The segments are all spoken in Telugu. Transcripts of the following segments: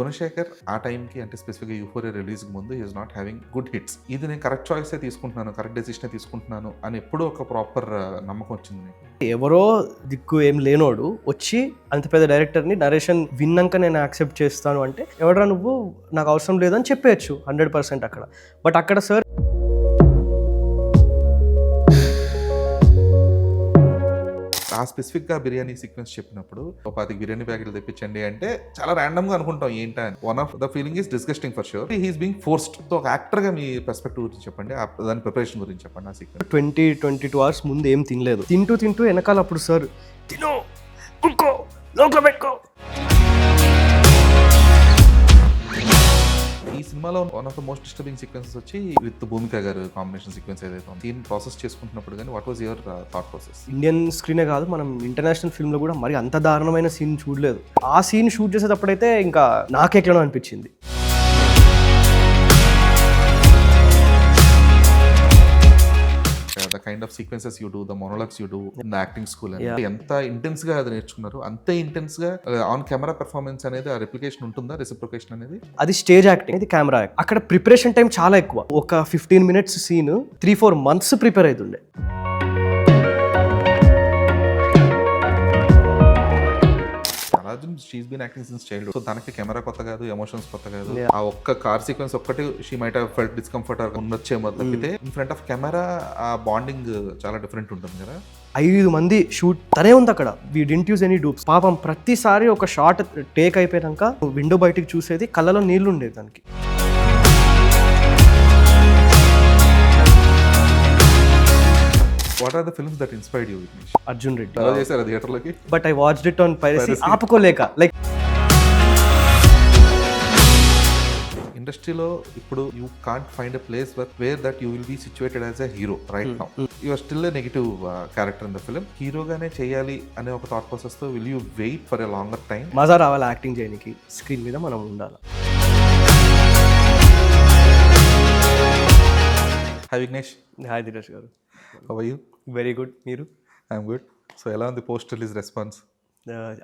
గుణశేఖర్ ఆ టైంకి అంటే స్పెసిఫిక్గా యూఫోరియా రిలీజ్కి ముందు is not having good hits. ఇది నేను కరెక్ట్ చాయిసే తీసుకుంటున్నాను, కరెక్ట్ డెసిషనే తీసుకుంటున్నాను అని ఎప్పుడూ ఒక ప్రాపర్ నమ్మకం వచ్చింది మీకు? ఎవరో దిక్కు ఏం లేనోడు వచ్చి అంత పెద్ద డైరెక్టర్ని నరేషన్ విన్నాక నేను యాక్సెప్ట్ చేస్తాను అంటే ఎవడరా నువ్వు, నాకు అవసరం లేదని చెప్పేయచ్చు 100% అక్కడ. బట్ అక్కడ సార్ ఆ స్పెసిఫిక్గా బిర్యానీ సీక్వెన్స్ చెప్పినప్పుడు ఒక 10 బిర్యానీ ప్యాకెట్లు తెప్పించండి అంటే చాలా ర్యాండమ్గా అనుకుంటాం ఏంటా అని. One of the feeling is disgusting for sure. He's being forced. So ఒక యాక్టర్గా మీ పర్స్పెక్టివ్ గురించి చెప్పండి, దాని ప్రిపరేషన్ గురించి చెప్పండి. ఆ సీక్వెన్స్ 22 అవర్స్ ముందు ఏం తినలేదు. తింటూ వెనకాల అప్పుడు సార్ తినో కుక్కో లోపల పెట్టుకో. ఈ సినిమాలో one of the most disturbing sequences వచ్చి with Bhumika garu combination sequence ఏదైతే ఉంది, దీన్ని ప్రాసెస్ చేసుకుంటున్నప్పుడు కానీ what was your thought process? Indian స్క్రీనే కాదు, మనం ఇంటర్నేషనల్ ఫిల్మ్లో కూడా మరి అంత దారుణమైన సీన్ చూడలేదు. ఆ సీన్ షూట్ చేసేటప్పుడైతే ఇంకా నాకెట్లనో అనిపించింది. The kind of sequences you do, the monologues you do in the acting school అని ఎంత ఇంటెన్స్ గా అది నేర్చుకున్నారు, అంతే ఇంటెన్స్ గా ఆన్ కెమెరా పెర్ఫార్మెన్స్ అనేది ఆ రెప్లికేషన్ ఉంటుందా, రెసిప్రొకేషన్ అనేది? అది స్టేజ్ యాక్టింగ్, ఇది కెమెరా యాక్టింగ్. అక్కడ ప్రిపరేషన్ టైం చాలా ఎక్కువ. ఒక 15 minutes సీన్ 3-4 months ప్రిపేర్ అవుతుండే. Arjun she's been acting since childhood. So తనకి కెమెరా కొత్త కాదు, ఎమోషన్స్ కొత్త కాదు. ఆ ఒక్క కార్ సీక్వెన్స్ ఒక్కటి she might have felt discomfort ఉండొచ్చేమో తప్పితే ఇన్ ఫ్రంట్ ఆఫ్ కెమెరా ఆ బాండింగ్ చాలా డిఫరెంట్ ఉంటుంది కదా. 5 మంది షూట్ తనే ఉంది అక్కడ. We didn't use any dupes. పాపం ప్రతిసారి ఒక షాట్ టేక్ అయిపోయాక విండో బయటికి చూసేది, కళ్ళలో నీళ్లు ఉండేది దానికి. What are the films that inspired you? Arjun Reddy ఎలా చేశారు థియేటర్లోకి? But I watched it on piracy, ఆపుకోలేక. లైక్ ఇండస్ట్రీలో ఇప్పుడు you can't find a place where that you will be situated as a hero right now. You are still a negative character in the film. హీరోగానే చేయాలి అనే ఒక థాట్ ప్రాసెస్ తో will you wait for a longer time? మజా రావాలి యాక్టింగ్ చేయడానికి, స్క్రీన్ మీద మనం ఉండాలి. Hi Vignesh. Hi Dinesh garu. How are you? Very good. మీరు? I'm good. సో ఎలా ఉంది పోస్ట్ రిలీజ్ రెస్పాన్స్?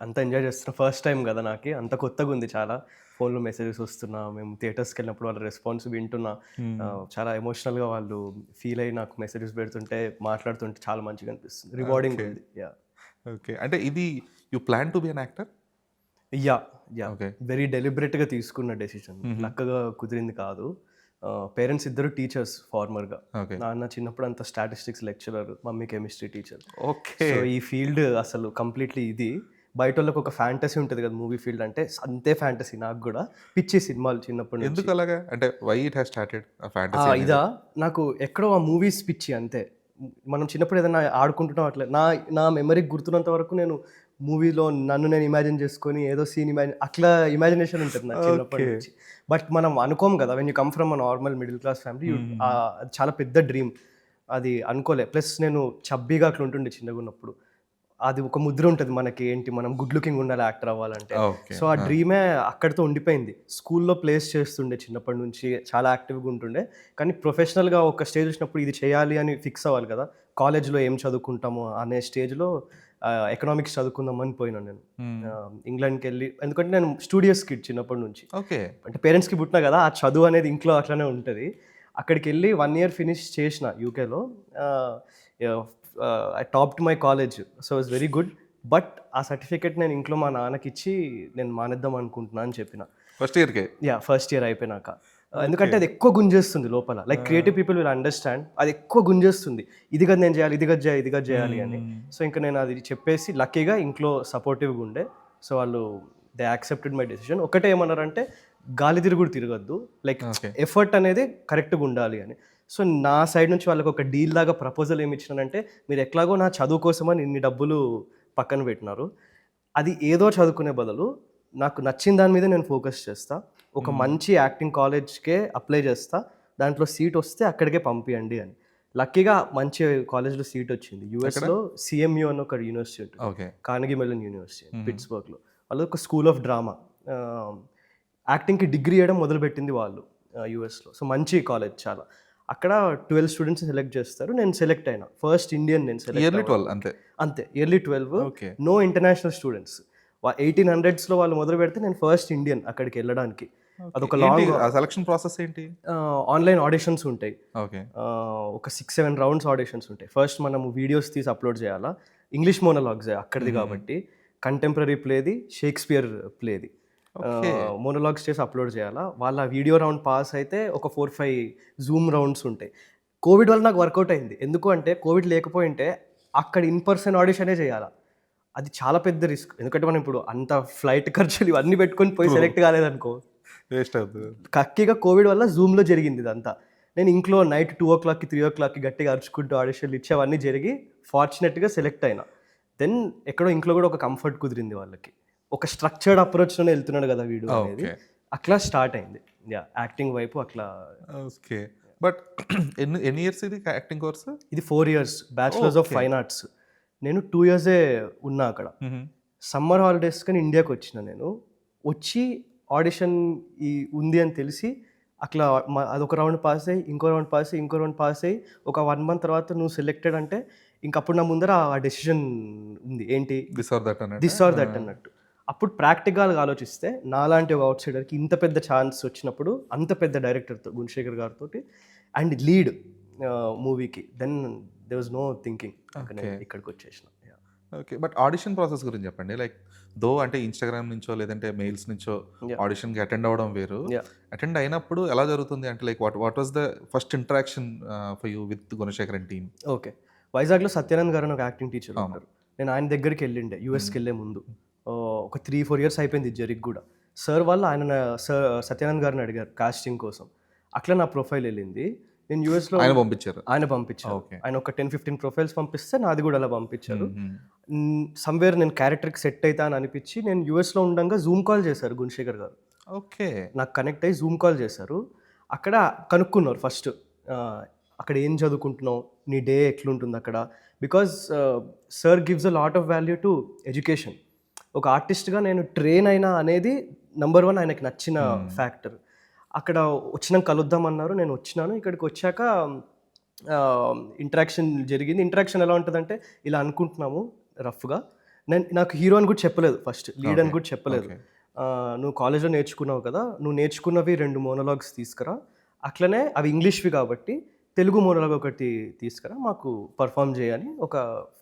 అంతా ఎంజాయ్ చేస్తున్నా. ఫస్ట్ టైం కదా నాకు, అంత కొత్తగా ఉంది చాలా. ఫోన్లో మెసేజెస్ వస్తున్నా, మేము థియేటర్స్కి వెళ్ళినప్పుడు వాళ్ళ రెస్పాన్స్ వింటున్నా. చాలా ఎమోషనల్గా వాళ్ళు ఫీల్ అయ్యి నాకు మెసేజెస్ పెడుతుంటే, మాట్లాడుతుంటే చాలా మంచిగా అనిపిస్తుంది. రివార్డింగ్ ఉంది. Yeah okay. అంటే ఇది you plan to be an actor? Yeah very డెలిబరేట్గా తీసుకున్న డెసిషన్. లక్కగా కుదిరింది కాదు. పేరెంట్స్ ఇద్దరు టీచర్స్ ఫార్మర్గా. నాన్న చిన్నప్పుడు అంత statistics lecturer, mummy chemistry teacher. Okay. So ఈ ఫీల్డ్ అసలు కంప్లీట్లీ ఇది. బయట వాళ్ళకి ఒక ఫ్యాంటసీ ఉంటుంది కదా మూవీ ఫీల్డ్ అంటే, అంతే ఫ్యాంటసీ నాకు కూడా. పిచ్చి సినిమాలు చిన్నప్పుడు. ఎందుకు అలాగా? అంటే వై ఇట్ హ్యాస్ స్టార్టెడ్ ఆ ఫ్యాంటసీ? ఇదా నాకు ఎక్కడో ఆ మూవీస్ పిచ్చి అంతే. మనం చిన్నప్పుడు ఏదైనా ఆడుకుంటున్నాం అట్లా, నా మెమరీకి గుర్తున్నంత వరకు నేను మూవీలో నన్ను నేను ఇమాజిన్ చేసుకొని ఏదో సీన్ అట్లా ఇమాజినేషన్ ఉంటుంది నాకు చిన్నప్పటి నుంచి. బట్ మనం అనుకోం కదా, when you come from a normal middle class family, అది చాలా పెద్ద డ్రీమ్. అది అనుకోలే. ప్లస్ నేను చబ్బీగా అట్లా ఉంటుండే చిన్నగా ఉన్నప్పుడు. అది ఒక ముద్ర ఉంటుంది మనకి, ఏంటి మనం గుడ్ లుకింగ్ ఉండాలి యాక్టర్ అవ్వాలంటే. సో ఆ డ్రీమే అక్కడితో ఉండిపోయింది. స్కూల్లో ప్లేస్ చేస్తుండే చిన్నప్పటి నుంచి, చాలా యాక్టివ్గా ఉంటుండే. కానీ ప్రొఫెషనల్గా ఒక స్టేజ్ వచ్చినప్పుడు ఇది చేయాలి అని ఫిక్స్ అవ్వాలి కదా. కాలేజ్లో ఏం చదువుకుంటామో అనే స్టేజ్లో ఎకనామిక్స్ చదువుకుందామని పోయినా నేను. ఇంగ్లాండ్కి వెళ్ళి, ఎందుకంటే నేను స్టూడియస్ కిడ్ చిన్నప్పటి నుంచి. ఓకే. అంటే పేరెంట్స్కి పుట్టినా కదా, ఆ చదువు అనేది ఇంట్లో అట్లానే ఉంటుంది. అక్కడికి వెళ్ళి 1 year ఫినిష్ చేసిన యూకేలో. I topped my college, so it's very good. But ఆ సర్టిఫికేట్ నేను ఇంట్లో మా నాన్నకి ఇచ్చి నేను మానేద్దాం అనుకుంటున్నా అని చెప్పిన. ఫస్ట్ ఇయర్కే? ఫస్ట్ ఇయర్ అయిపోయినాక. ఎందుకంటే అది ఎక్కువ గుంజేస్తుంది లోపల. Like creative people will understand, అది ఎక్కువ గుంజేస్తుంది. ఇది కదా నేను చేయాలి, ఇది కదా చేయాలి అని. సో ఇంకా నేను అది చెప్పేసి, లక్కీగా ఇంట్లో సపోర్టివ్గా ఉండే. సో వాళ్ళు దే యాక్సెప్టెడ్ మై డెసిషన్. ఒకటే ఏమన్నారంటే, గాలి తిరుగుడు తిరగద్దు, లైక్ ఎఫర్ట్ అనేది కరెక్ట్గా ఉండాలి అని. సో నా సైడ్ నుంచి వాళ్ళకి ఒక డీల్ లాగా ప్రపోజల్ ఏమి ఇచ్చినానంటే, మీరు ఎట్లాగో నా చదువు కోసమని ఇన్ని డబ్బులు పక్కన పెట్టినారు, అది ఏదో చదువుకునే బదులు నాకు నచ్చిన దాని మీద నేను ఫోకస్ చేస్తా, ఒక మంచి యాక్టింగ్ కాలేజ్కే అప్లై చేస్తా, దాంట్లో సీట్ వస్తే అక్కడికే పంపియండి అని. లక్కీగా మంచి కాలేజ్లో సీట్ వచ్చింది. యూఎస్లో సిఎంయూ అని ఒక యూనివర్సిటీ ఉంటుంది, కార్నెగీ మెల్లన్ యూనివర్సిటీ పిట్స్బర్గ్లో. వాళ్ళు ఒక స్కూల్ ఆఫ్ డ్రామా, యాక్టింగ్కి డిగ్రీ చేయడం మొదలుపెట్టింది వాళ్ళు యూఎస్లో. సో మంచి కాలేజ్ చాలా. అక్కడ 12 స్టూడెంట్స్ సెలెక్ట్ చేస్తారు. నేను సెలెక్ట్ అయినా, ఫస్ట్ ఇండియన్ నేను సెలెక్ట్. ఇయర్లీ 12 అంతే? అంతే, yearly 12. No international students. 1800s లో వాళ్ళు మొదలు పెడితే నేను ఫస్ట్ ఇండియన్ అక్కడికి వెళ్ళడానికి. అదొక లాంగ్ సెలక్షన్ ప్రాసెస్ ఏంటి? ఆన్లైన్ ఆడిషన్స్ ఉంటాయి. ఓకే. ఒక 6-7 రౌండ్స్ ఆడిషన్స్ ఉంటాయి. ఫస్ట్ మనము వీడియోస్ తీసి అప్లోడ్ చేయాలా. ఇంగ్లీష్ మోనోలాగ్స్ అక్కడిది కాబట్టి కంటెంపరీ ప్లేది, షేక్స్పియర్ ప్లేది మోనోలాగ్స్ చేసి అప్లోడ్ చేయాలా. వాళ్ళ వీడియో రౌండ్ పాస్ అయితే ఒక 4-5 జూమ్ రౌండ్స్ ఉంటాయి. కోవిడ్ వల్ల నాకు వర్కౌట్ అయింది. ఎందుకు అంటే కోవిడ్ లేకపోయింటే అక్కడ ఇన్ పర్సన్ ఆడిషనే చేయాలా. అది చాలా పెద్ద రిస్క్. ఎందుకంటే మనం ఇప్పుడు అంత ఫ్లైట్ ఖర్చులు ఇవన్నీ పెట్టుకొని పోయి సెలెక్ట్ కాలేదనుకో వేస్ట్ అవుతుంది. కక్కిగా కోవిడ్ వల్ల జూమ్లో జరిగింది ఇదంతా. నేను ఇంట్లో నైట్ 2 o'clockకి 3 o'clockకి గట్టిగా అరుచుకుంటూ ఆడిషన్లు ఇచ్చి అవన్నీ జరిగి ఫార్చునేట్గా సెలెక్ట్ అయినా. దెన్ ఎక్కడో ఇంట్లో కూడా ఒక కంఫర్ట్ కుదిరింది వాళ్ళకి. ఒక స్ట్రక్చర్డ్ అప్రోచ్లోనే వెళ్తున్నాడు కదా వీడు అనేది. అట్లా స్టార్ట్ అయింది యాక్టింగ్ వైపు అట్లా. ఓకే. బట్ ఎన్ని ఇయర్స్ ఇది యాక్టింగ్ కోర్స్? ఇది 4 years bachelors of fine arts. నేను 2 years ఉన్నా అక్కడ. సమ్మర్ హాలిడేస్ కానీ ఇండియాకి వచ్చిన నేను. వచ్చి ఆడిషన్ ఉంది అని తెలిసి అట్లా అదొక రౌండ్ పాస్ అయ్యి ఇంకో రౌండ్ పాస్ అయ్యి ఇంకో రౌండ్ పాస్ అయ్యి ఒక 1 month తర్వాత నువ్వు సెలెక్టెడ్ అంటే ఇంకప్పుడు నా ముందర ఆ డెసిషన్ ఉంది ఏంటి దిస్ ఆర్ దట్ అన్నట్టు. అప్పుడు ప్రాక్టికల్గా ఆలోచిస్తే నాలాంటి ఒక అవుట్ సైడర్కి ఇంత పెద్ద ఛాన్స్ వచ్చినప్పుడు అంత పెద్ద డైరెక్టర్తో గుణశేఖర్ గారితో అండ్ లీడ్ మూవీకి then they was no thinking ఇక్కడికి వచ్చేసిన. ఓకే. బట్ ఆడిషన్ ప్రాసెస్ గురించి చెప్పండి. లైక్ దో అంటే ఇన్స్టాగ్రామ్ నుంచో లేదంటే మెయిల్స్ నుంచో ఆడిషన్కి అటెండ్ అవ్వడం వేరు. అటెండ్ అయినప్పుడు ఎలా జరుగుతుంది అంటే like what was the first interaction for you with Gunasekhar and team? Okay. వైజాగ్లో సత్యానంద్ గారు అని ఒక యాక్టింగ్ టీచర్ ఉంటారు. నేను ఆయన దగ్గరికి వెళ్ళిండే యూఎస్కి వెళ్ళే ముందు. ఒక 3-4 years అయిపోయింది జరిగి కూడా. సార్ వాళ్ళు సత్యానంద్ గారిని అడిగారు కాస్టింగ్ కోసం. అట్లా నా ప్రొఫైల్ వెళ్ళింది. నేను యూఎస్లో ఆయన పంపించారు. ఆయన ఒక 10-15 ప్రొఫైల్స్ పంపిస్తే నాది కూడా అలా పంపించారు. సమ్వేర్ నేను క్యారెక్టర్కి సెట్ అవుతా అని అనిపించి నేను యూఎస్లో ఉండగా జూమ్ కాల్ చేశారు గుణశేఖర్ గారు. ఓకే. నాకు కనెక్ట్ అయ్యి జూమ్ కాల్ చేశారు. అక్కడ కనుక్కున్నారు ఫస్ట్ అక్కడ ఏం చదువుకుంటున్నావు, నీ డే ఎట్లుంటుంది అక్కడ. Because sir gives a lot of value to education. ఒక ఆర్టిస్ట్గా నేను ట్రైన్ అయినా అనేది నెంబర్ 1 ఆయనకి నచ్చిన ఫ్యాక్టర్. అక్కడ వచ్చినాక కలుద్దామన్నారు. నేను వచ్చినాను. ఇక్కడికి వచ్చాక ఇంటరాక్షన్ జరిగింది. ఇంటరాక్షన్ ఎలా ఉంటుందంటే ఇలా అనుకుంటున్నాము రఫ్గా. నాకు హీరో అని కూడా చెప్పలేదు ఫస్ట్, లీడ్ అని కూడా చెప్పలేదు. నువ్వు కాలేజ్లో నేర్చుకున్నావు కదా, నువ్వు నేర్చుకున్నవి 2 మోనోలాగ్స్ తీసుకురా, అట్లనే అవి ఇంగ్లీష్వి కాబట్టి తెలుగు మోనోలాగ్ ఒకటి తీసుకురా, మాకు పర్ఫామ్ చేయని ఒక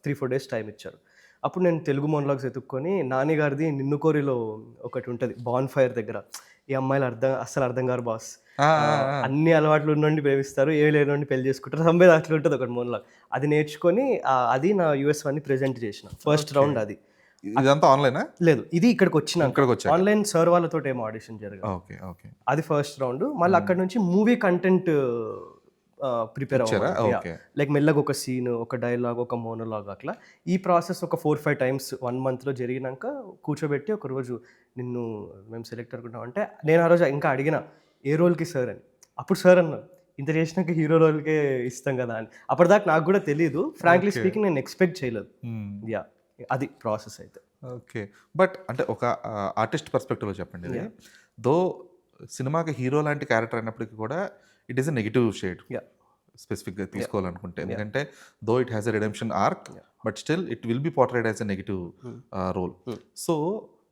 3-4 days టైం ఇచ్చారు. అప్పుడు నేను తెలుగు మోనోలాగ్స్ ఎత్తుక్కొని నాని గారిది నిన్ను కోరిలో ఒకటి ఉంటుంది బాన్ ఫైర్ దగ్గర, ఈ అమ్మాయిలు అస్సలు అర్థం కారు బాస్, అన్ని అలవాట్లు ఉన్నోండి ప్రేమిస్తారు, ఏ లేనోండి పెళ్లి చేసుకుంటారు, సంబేద అట్లా ఉంటుంది ఒకటి మోనోలాగ్. అది నేర్చుకొని అది నా US వన్ని ప్రెజెంట్ చేసిన ఫస్ట్ రౌండ్. అది ఇదంతా ఆన్లైనా? లేదు, ఇది ఇక్కడికి వచ్చిన ఆన్లైన్ సార్ వాళ్ళతో ఏమో ఆడిషన్ జరిగింది. అది ఫస్ట్ రౌండ్. మళ్ళీ అక్కడ నుంచి మూవీ కంటెంట్ ప్రిపేర్ అవ్వాలి. లైక్ మెల్లగా ఒక సీన్, ఒక డైలాగ్, ఒక మోనోలాగ్, అట్లా ఈ ప్రాసెస్ ఒక 4-5 times 1 monthలో జరిగినాక కూర్చోబెట్టి ఒక రోజు నిన్ను మేము సెలెక్ట్ అనుకుంటాం అంటే నేను ఆ రోజు ఇంకా అడిగిన ఏ రోల్కి సార్ అని. అప్పుడు సార్ అన్నారు ఇంత చేసినాక హీరో రోల్కే ఇస్తాం కదా అని. అప్పటిదాకా నాకు కూడా తెలియదు, ఫ్రాంక్లీ స్పీకింగ్ నేను ఎక్స్పెక్ట్ చేయలేదు. అది ప్రాసెస్ అయితే. ఓకే. బట్ అంటే ఒక ఆర్టిస్ట్ పర్స్పెక్టివ్లో చెప్పండి, దో సినిమాకి హీరో లాంటి క్యారెక్టర్ అయినప్పటికీ కూడా it is a negative shade స్పెసిఫిక్గా తీసుకోవాలనుకుంటే, ఎందుకంటే though it has a redemption arc but still it will be portrayed as a negative role. So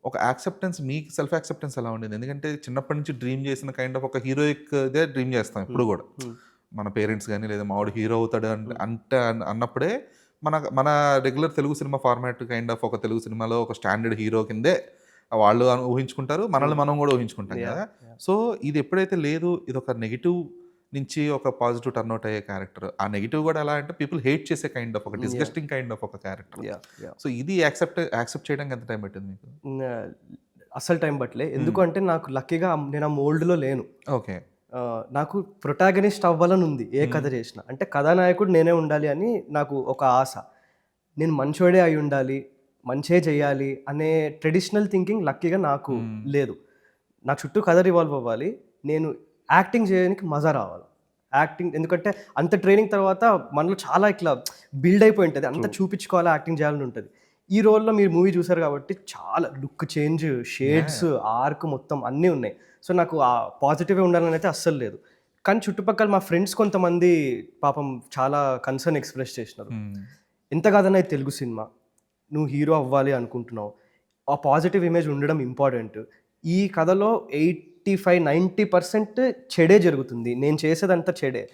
ఒక యాక్సెప్టెన్స్, మీకు సెల్ఫ్ యాక్సెప్టెన్స్ ఎలా ఉండేది? ఎందుకంటే చిన్నప్పటి నుంచి డ్రీమ్ చేసిన కైండ్ ఆఫ్ ఒక హీరోయిక్దే డ్రీమ్ చేస్తాం ఇప్పుడు కూడా. మన పేరెంట్స్ కానీ లేదా మావాడు హీరో అవుతాడు అంటే అన్నప్పుడే మన regular Telugu cinema format kind of ఒక తెలుగు సినిమాలో ఒక స్టాండర్డ్ హీరో కిందే వాళ్ళు ఊహించుకుంటారు, మనల్ని మనం కూడా ఊహించుకుంటాం కదా. సో ఇది ఎప్పుడైతే లేదు, ఇది ఒక నెగిటివ్ నుంచి ఒక పాజిటివ్ టర్న్అవుట్ అయ్యే క్యారెక్టర్, ఆ నెగిటివ్ కూడా ఎలా అంటే పీపుల్ హేట్ చేసే కైండ్ ఆఫ్ ఒక డిస్గస్టింగ్ కైండ్ ఆఫ్ ఒక క్యారెక్టర్. సో ఇది యాక్సెప్ట్ చేయడానికి ఎంత టైం పట్టింది మీకు? అసలు టైం పట్టలే. ఎందుకంటే నాకు లక్కీగా నేను ఆ మోల్డ్లో లేను. ఓకే. నాకు ప్రొటాగనిస్ట్ అవ్వాలని ఉంది ఏ కథ చేసినా. అంటే కథానాయకుడు నేనే ఉండాలి అని నాకు ఒక ఆశ. నేను మంచోడే అయి ఉండాలి, మంచే చేయాలి అనే ట్రెడిషనల్ థింకింగ్ లక్కీగా నాకు లేదు. నాకు చుట్టూ కథ రివాల్వ్ అవ్వాలి, నేను యాక్టింగ్ చేయడానికి మజా రావాలి. యాక్టింగ్ ఎందుకంటే అంత ట్రైనింగ్ తర్వాత మనలో చాలా ఇట్లా బిల్డ్ అయిపోయి ఉంటుంది, అంత చూపించుకోవాలి, యాక్టింగ్ చేయాలని ఉంటుంది. ఈ రోల్లో మీరు మూవీ చూసారు కాబట్టి చాలా లుక్ చేంజ్, షేడ్స్, ఆర్క్ మొత్తం అన్నీ ఉన్నాయి. సో నాకు ఆ పాజిటివ్గా ఉండాలని అయితే అస్సలు లేదు. కానీ చుట్టుపక్కల మా ఫ్రెండ్స్ కొంతమంది పాపం చాలా కన్సర్న్ ఎక్స్ప్రెస్ చేసినారు. ఎంత కాదన్నా తెలుగు సినిమా, నువ్వు హీరో అవ్వాలి అనుకుంటున్నావు, ఆ పాజిటివ్ ఇమేజ్ ఉండడం ఇంపార్టెంట్. ఈ కథలో 85-90% చెడే జరుగుతుంది. నేను చేసేదంతా చెడే.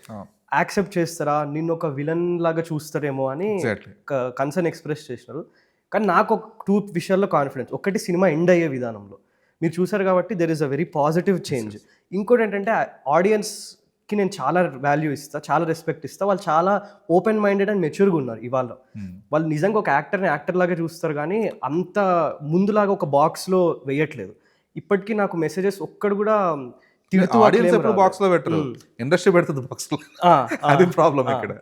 యాక్సెప్ట్ చేస్తారా? నిన్నొక విలన్ లాగా చూస్తారేమో అని ఎగ్జాక్ట్లీ. కన్సర్న్ ఎక్స్‌ప్రెస్ చేసినారు. కానీ నాకు ఒక 2 విషయాల్లో కాన్ఫిడెన్స్. ఒకటి సినిమా ఎండ్ అయ్యే విధానంలో. మీరు చూసారు కాబట్టి there is a very positive change. ఇంకోటేంటంటే ఆడియన్స్‌కి నేను చాలా వాల్యూ ఇస్తా, చాలా రెస్పెక్ట్ ఇస్తా. వాళ్ళు చాలా ఓపెన్ మైండెడ్ అండ్ మెచ్యూర్‌గా ఉన్నారు ఇవాళ. వాళ్ళు నిజంగా ఒక యాక్టర్‌ని యాక్టర్ లాగా చూస్తారు కానీ అంత ముందులాగా ఒక బాక్స్‌లో వేయట్లేదు. ఇప్పటికీ నాకు మెసేజెస్ ఒక్కడు కూడా తిడుతూ ఆడియన్స్ ఎప్పుడు బాక్స్ లో పెట్టరు, ఇండస్ట్రీ పెడుతుంది బాక్స్ లో. అది ప్రాబ్లం ఇక్కడ.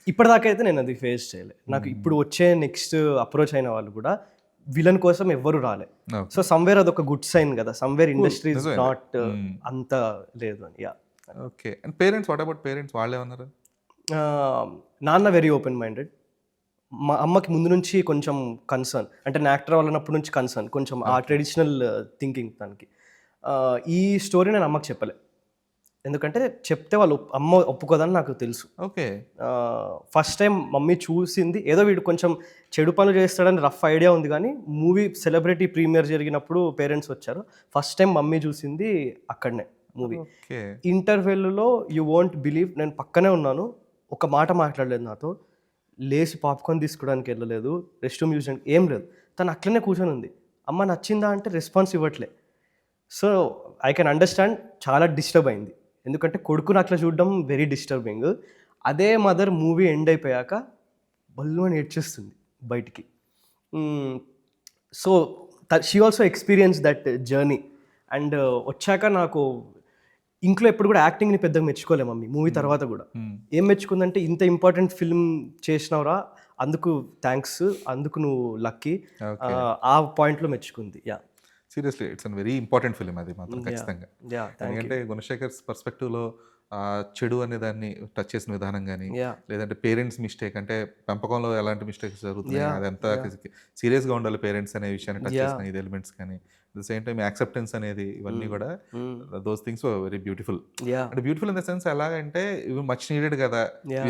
ఇప్పటిదాకా అయితే నేను అది ఫేస్ చేయలేదు. నాకు ఇప్పుడు వచ్చే నెక్స్ట్ అప్రోచ్ అయిన వాళ్ళు కూడా విలన్ కోసం ఎవ్వరు రాలే. సో సమ్వేర్ అదొక గుడ్ సైన్ కదా. సమ్వేర్ ఇండస్ట్రీ ఇస్ నాట్ అంత లేదు అని. Yeah. Okay. And parents, what about parents? వాళ్ళే ఉన్నారు. నాన్న వెరీ ఓపెన్ మైండెడ్. మా అమ్మకి ముందు నుంచి కొంచెం కన్సర్న్, అంటే నేను యాక్టర్ అవ్వాలన్నప్పటి నుంచి కన్సర్న్, కొంచెం ఆ ట్రెడిషనల్ థింకింగ్ దానికి. ఈ స్టోరీ నేను అమ్మకి చెప్పలే, ఎందుకంటే చెప్తే వాళ్ళు అమ్మ ఒప్పుకోదని నాకు తెలుసు. ఓకే. ఫస్ట్ టైం మమ్మీ చూసింది ఏదో వీడు కొంచెం చెడు పనులు చేస్తాడని రఫ్ ఐడియా ఉంది, కానీ మూవీ సెలబ్రిటీ ప్రీమియర్ జరిగినప్పుడు పేరెంట్స్ వచ్చారు. ఫస్ట్ టైం మమ్మీ చూసింది అక్కడనే మూవీ. ఇంటర్వెల్లో యూ వోంట్ బిలీవ్, నేను పక్కనే ఉన్నాను, ఒక మాట మాట్లాడలేదు నాతో, లేచి పాప్కార్న్ తీసుకోవడానికి వెళ్ళలేదు, రెస్ట్ రూమ్ యూజ్ ఏం లేదు, తను అట్లనే కూర్చొని ఉంది. అమ్మ నచ్చిందా అంటే రెస్పాన్స్ ఇవ్వట్లే. సో ఐ కెన్ అండర్స్టాండ్, చాలా డిస్టర్బ్ అయింది, ఎందుకంటే కొడుకుని అట్లా చూడడం వెరీ డిస్టర్బింగ్. అదే మదర్ మూవీ ఎండ్ అయిపోయాక బల్లు అని ఏడ్చేస్తుంది బయటికి. So she also experience that journey. And వచ్చాక నాకు ఇంట్లో ఎప్పుడు కూడా యాక్టింగ్ని పెద్దగా మెచ్చుకోలే మమ్మీ. మూవీ తర్వాత కూడా ఏం మెచ్చుకుందంటే, ఇంత ఇంపార్టెంట్ ఫిల్మ్ చేసినవరా, అందుకు థ్యాంక్స్, అందుకు నువ్వు లక్కీ, ఆ పాయింట్లో మెచ్చుకుంది. Yeah, seriously it's an very important film అది మాత్రం ఖచ్చితంగా. ఎందుకంటే గుణశేఖర్ పర్స్పెక్టివ్లో చెడు అనే దాన్ని టచ్ చేసిన విధానం కానీ, లేదంటే పేరెంట్స్ మిస్టేక్, అంటే పెంపకంలో ఎలాంటి మిస్టేక్స్ జరుగుతున్నాయి, అదంతా సీరియస్గా ఉండాలి పేరెంట్స్ అనే విషయాన్ని టచ్ చేసిన ఇది ఎలిమెంట్స్ కానీ, at the same time acceptance అనేది, ఇవన్నీ కూడా దోస్ థింగ్స్ వెరీ బ్యూటిఫుల్. అంటే బ్యూటిఫుల్ ఇన్ ద సెన్స్ ఎలాగంటే ఇవి మచ్ నీడెడ్ కదా,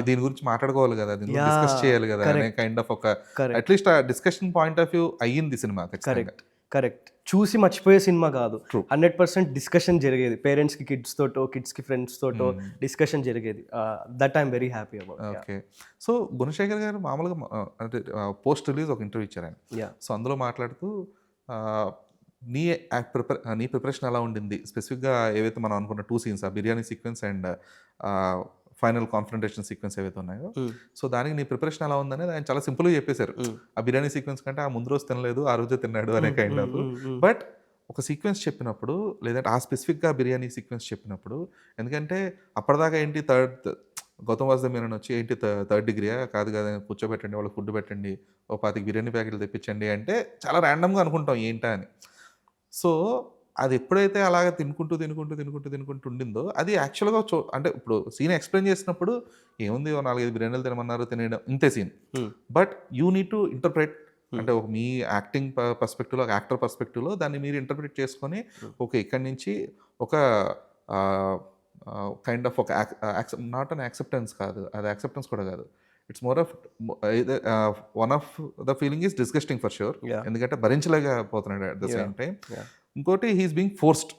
దీని గురించి మాట్లాడుకోవాలి కదా, దీని గురించి డిస్కస్ చేయాలి కదా అనే కైండ్ ఆఫ్ ఒక అట్లీస్ట్ ఆ డిస్కషన్ పాయింట్ ఆఫ్ వ్యూ అయ్యింది సినిమా. కరెక్ట్. చూసి మర్చిపోయే సినిమా కాదు, 100% డిస్కషన్ జరిగేది. పేరెంట్స్కి కిడ్స్ తోటో, కిడ్స్కి ఫ్రెండ్స్ తోటో డిస్కషన్ జరిగేది. That I'm very happy about. Okay. So Gunasekhar గారు మామూలుగా అంటే పోస్ట్ రిలీజ్ ఒక ఇంటర్వ్యూ ఇచ్చారు ఆయన. సో అందులో మాట్లాడుతూ నీ ప్రిపరేషన్ ఎలా ఉండింది, స్పెసిఫిక్గా ఏవైతే మనం అనుకున్న 2 scenes, ఆ biryani sequence and final confrontation sequence ఏవైతే ఉన్నాయో, సో దానికి నీ ప్రిపరేషన్ ఎలా ఉందనేది ఆయన చాలా సింపుల్గా చెప్పేశారు. ఆ బిర్యానీ సీక్వెన్స్ కంటే ఆ ముందు రోజు తినలేదు, ఆ రోజే తిన్నాడు అనే కైండ్ ఆఫ్. బట్ ఒక సీక్వెన్స్ చెప్పినప్పుడు, లేదంటే ఆ స్పెసిఫిక్గా బిర్యానీ సీక్వెన్స్ చెప్పినప్పుడు, ఎందుకంటే అప్పటిదాకా ఏంటి గౌతమ్ వాసుదేవ్ మీనన్ వచ్చి ఏంటి థర్డ్ డిగ్రీయా, కాదు కదా, కూర్చోబెట్టండి, వాళ్ళకి ఫుడ్ పెట్టండి, ఓ 25 బిర్యానీ ప్యాకెట్లు తెప్పించండి అంటే చాలా ర్యాండమ్గా అనుకుంటాం ఏంటా అని. సో అది ఎప్పుడైతే అలాగ తినుకుంటూ ఉండిందో, అది యాక్చువల్గా అంటే ఇప్పుడు సీన్ ఎక్స్ప్లెయిన్ చేసినప్పుడు ఏముంది, 4-5 బిర్యానీలు తినమన్నారు, తినేయడం, ఇంతే scene. But you need to interpret, అంటే ఒక మీ యాక్టింగ్ పర్స్పెక్టివ్లో, ఒక యాక్టర్ పర్స్పెక్టివ్లో దాన్ని మీరు ఇంటర్ప్రిట్ చేసుకొని, ఓకే ఇక్కడి నుంచి ఒక కైండ్ ఆఫ్ ఒక నాట్ అన్ యాక్సెప్టెన్స్ కాదు, అది యాక్సెప్టెన్స్ కూడా కాదు, it's more of one of the feeling is disgusting for sure, ఎందుకంటే భరించలేకపోతున్నాడు అట్ ద సేమ్ టైం. ఇంకోటి హీఈస్ బీయింగ్ ఫోర్స్డ్.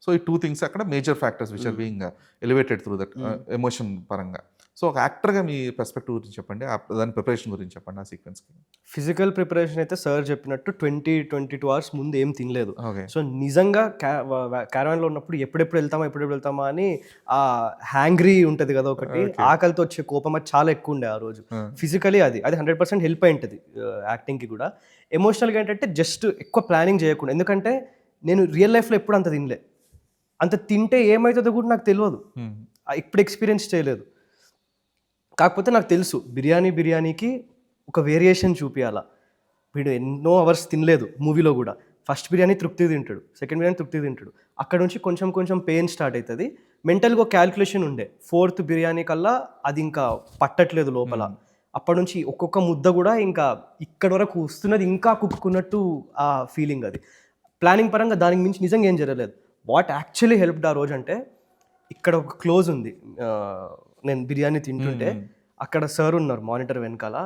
సో ఈ 2 things అక్కడ major factors which are being elevated through that emotion పరంగా. సో ఒక యాక్టర్గా మీ పర్స్పెక్టివ్ గురించి చెప్పండి, దాని ప్రిపరేషన్ గురించి చెప్పండి ఆ సీక్వెన్స్కి. ఫిజికల్ ప్రిపరేషన్ అయితే సార్ చెప్పినట్టు 20-22 hours ముందు ఏం తినలేదు. సో నిజంగా క్యారవాన్లో ఉన్నప్పుడు ఎప్పుడెప్పుడు వెళ్తామా అని ఆ హ్యాంగ్రీ ఉంటుంది కదా ఒకటి, ఆకలితో వచ్చే కోపం అది చాలా ఎక్కువ ఉండే ఆ రోజు. ఫిజికలీ అది 100% హెల్ప్ అయి ఉంటుంది యాక్టింగ్కి కూడా. ఎమోషనల్గా ఏంటంటే జస్ట్ ఎక్కువ ప్లానింగ్ చేయకుండా, ఎందుకంటే నేను రియల్ లైఫ్లో ఎప్పుడు అంత తినలే, అంత తింటే ఏమవుతుందో కూడా నాకు తెలియదు, ఎప్పుడు ఎక్స్పీరియన్స్ చేయలేదు. కాకపోతే నాకు తెలుసు బిర్యానీకి ఒక వేరియేషన్ చూపించాలా. వీడు ఎన్నో అవర్స్ తినలేదు మూవీలో కూడా, ఫస్ట్ బిర్యానీ తృప్తి తింటాడు, సెకండ్ బిర్యానీ తృప్తి తింటాడు, అక్కడ నుంచి కొంచెం పెయిన్ స్టార్ట్ అవుతుంది. మెంటల్గా ఒక క్యాల్కులేషన్ ఉండే, 4th బిర్యానీ కల్లా అది ఇంకా పట్టట్లేదు లోపల, అప్పటి నుంచి ఒక్కొక్క ముద్ద కూడా ఇంకా ఇక్కడ వరకు వస్తున్నది, ఇంకా కుక్కున్నట్టు ఆ ఫీలింగ్. అది ప్లానింగ్ పరంగా దానికి మించి నిజంగా ఏం జరగలేదు. వాట్ యాక్చువల్లీ హెల్ప్డ్ ఆ రోజు అంటే, ఇక్కడ ఒక క్లోజ్ ఉంది, నేను బిర్యానీ తింటుంటే అక్కడ సార్ ఉన్నారు మానిటర్ వెనకాల,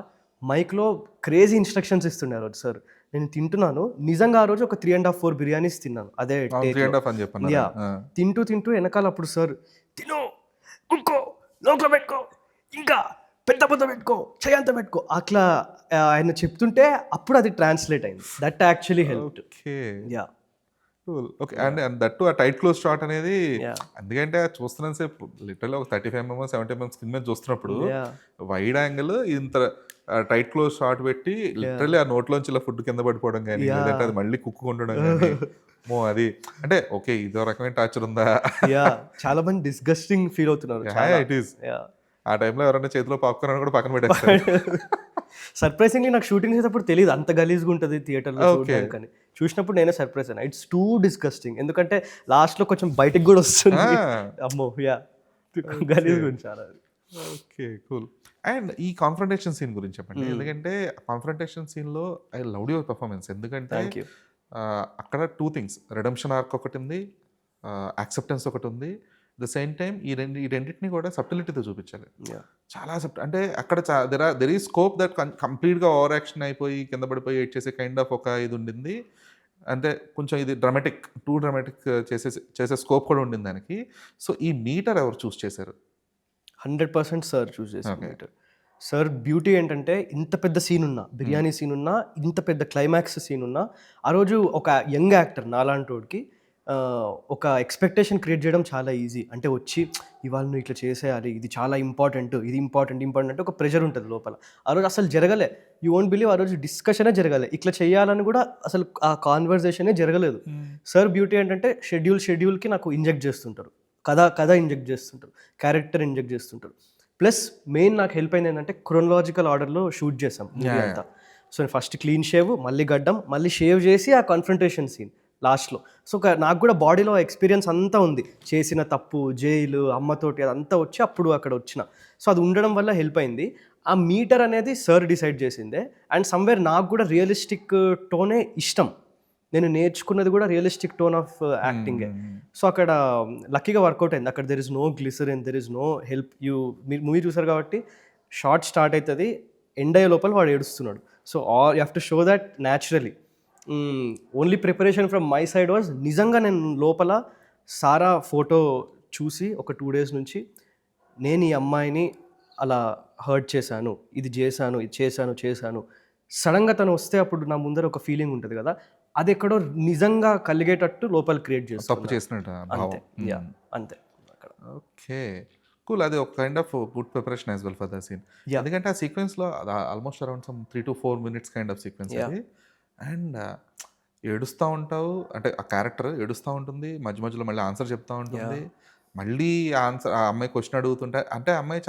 మైక్లో క్రేజీ ఇన్స్ట్రక్షన్స్ ఇస్తున్నారు సార్. నేను తింటున్నాను నిజంగా. ఆ రోజు ఒక 3.5-4 బిర్యానీస్ తిన్నాను అదే అవును, టేక్లో. 3.5 అని చెప్పన్నారు. యా, తింటూ తింటూ వెనకాల అప్పుడు సార్ తిను, ఇంకో లోపల పెట్టుకో, ఇంకా పెద్ద పెద్ద పెట్టుకో, చేయంత పెట్టుకో, అట్లా ఆయన చెప్తుంటే అప్పుడు అది ట్రాన్స్లేట్ అయింది. That actually help. Okay, yeah okay. And and that ఆ టైట్ క్లోజ్ షాట్ అనేది, యా ఎందుకంటే అది చూస్తున్నంత సేపు లిటరల్లీ ఒక 35 mm 70 mm స్క్రీన్ మీద చూస్తున్నప్పుడు యా వైడ్ యాంగిల్ ఇంత టైట్ క్లోజ్ షాట్ పెట్టి లిటరల్లీ ఆ నోట్లోంచి ఇలా ఫుడ్ కింద పడిపోవడం కానీ, యా లేదంటే అది మళ్ళీ కుక్కు ఉండడం కానీ, అది అంటే ఓకే ఇదో రకమైన టార్చర్ ఉందా. యా చాలా మంది డిస్గస్టింగ్ ఫీల్ అవుతున్నారు. It is. యా ఆ టైంలో ఎవరైనా చేతిలో పాప్కార్న్ కూడా పక్కన పెట్టేస్తారు. సర్ప్రైజింగ్లీ నాకు షూటింగ్ చేసేటప్పుడు తెలియదు అంత గలీజ్గా ఉంటుంది థియేటర్లో Okay. చూడడానికి అని. చూసినప్పుడు నేనే సర్ప్రైజ్ అయినా. ఇట్స్ టూ డిస్గస్టింగ్, ఎందుకంటే లాస్ట్లో కొంచెం బయటికి కూడా వస్తుంది. అమ్మో యా గలీజ్ గురించి చాలా. Okay, cool. అండ్ ఈ కాన్ఫ్రంటేషన్ సీన్ గురించి చెప్పండి. ఎందుకంటే కాన్ఫ్రంటేషన్ సీన్లో ఐ లవ్డ్ యువర్ పర్ఫార్మెన్స్. ఎందుకంటే థ్యాంక్ యూ. అక్కడ 2 థింగ్స్, రెడెంప్షన్ ఆర్క్ ఒకటి ఉంది, యాక్సెప్టెన్స్ ఒకటి ఉంది. ద సేమ్ టైం ఈ రెండింటిని కూడా సబ్టిలిటీతో చూపించాలి. చాలా అంటే అక్కడ దెర్ ఈ స్కోప్ దట్ కంప్లీట్గా ఓవర్ యాక్షన్ అయిపోయి కింద పడిపోయి ఎయిట్ చేసే కైండ్ ఆఫ్ ఒక ఇది ఉండింది. అంటే కొంచెం ఇది డ్రామాటిక్, టూ డ్రామాటిక్ చేసే స్కోప్ కూడా ఉండింది దానికి. సో ఈ మీటర్ ఎవరు చూస్ చేశారు? 100% సార్ చూస్ Okay. చేసారు. సార్ బ్యూటీ ఏంటంటే ఇంత పెద్ద సీన్ ఉన్నా, బిర్యానీ సీన్ ఉన్నా, ఇంత పెద్ద క్లైమాక్స్ సీన్ ఉన్నా, ఆ రోజు ఒక యంగ్ యాక్టర్ నాలాంటోడికి ఒక ఎక్స్పెక్టేషన్ క్రియేట్ చేయడం చాలా ఈజీ. అంటే వచ్చి ఇవాళ నువ్వు ఇట్లా చేసేయాలి, ఇది చాలా ఇంపార్టెంట్, ఇది ఇంపార్టెంట్ అంటే ఒక ప్రెషర్ ఉంటుంది లోపల. ఆ రోజు అసలు జరగలే. యూ వోంట్ బిలీవ్, ఆ రోజు డిస్కషనే జరగలే. ఇట్లా చేయాలని కూడా అసలు ఆ కాన్వర్జేషనే జరగలేదు. సార్ బ్యూటీ ఏంటంటే షెడ్యూల్కి నాకు ఇంజెక్ట్ చేస్తుంటారు, కథ ఇంజెక్ట్ చేస్తుంటారు, క్యారెక్టర్ ఇంజెక్ట్ చేస్తుంటారు. ప్లస్ మెయిన్ నాకు హెల్ప్ అయింది ఏంటంటే క్రోనలాజికల్ ఆర్డర్లో షూట్ చేసాం మూవీ అంతా. సో ఫస్ట్ క్లీన్ షేవ్, మళ్ళీ గడ్డం, మళ్ళీ షేవ్ చేసి ఆ కాన్ఫ్రంటేషన్ సీన్ లాస్ట్లో. సో నాకు కూడా బాడీలో ఎక్స్పీరియన్స్ అంతా ఉంది, చేసిన తప్పు, జైలు, అమ్మతోటి అదంతా వచ్చి అప్పుడు అక్కడ వచ్చిన. సో అది ఉండడం వల్ల హెల్ప్ అయింది. ఆ మీటర్ అనేది సార్ డిసైడ్ చేసిందే. అండ్ సమ్వేర్ నాకు కూడా రియలిస్టిక్ టోనే ఇష్టం. నేను నేర్చుకున్నది కూడా రియలిస్టిక్ టోన్ ఆఫ్ యాక్టింగే. సో అక్కడ లక్కీగా వర్కౌట్ అయింది. అక్కడ there is no glycerine, there is no help. మీరు మూవీ చూసారు కాబట్టి షార్ట్ స్టార్ట్ అవుతుంది, ఎండ్ అయ్యే లోపల వాడు ఏడుస్తున్నాడు. So you have to show that naturally. Only preparation from my side was, నిజంగా నేను లోపల సారా ఫోటో చూసి ఒక 2 days నుంచి నేను ఈ అమ్మాయిని అలా హర్ట్ చేశాను, ఇది చేశాను, ఇది చేశాను. సడన్గా తను వస్తే అప్పుడు నా ముందర ఒక ఫీలింగ్ ఉంటుంది కదా, అది ఎక్కడో నిజంగా కలిగేటట్టు లోపల క్రియేట్ చేస్తాను. తప్పు చేసినట్టు అంతే. యా అంతే. అక్కడ ఓకే, కూల్. అది ఒక kind of good preparation as well for the scene. ఎందుకంటే ఆ సీక్వెన్స్లో almost around some 3 to 4 minutes kind of sequence అది. అండ్ ఏడుస్తూ ఉంటావు, అంటే ఆ క్యారెక్టర్ ఏడుస్తూ ఉంటుంది, మధ్య మధ్యలో మళ్ళీ ఆన్సర్ చెప్తూ ఉంటుంది, మళ్ళీ ఆన్సర్ ఆ అమ్మాయి క్వశ్చన్ అడుగుతుంటే, అంటే ఆ అమ్మాయి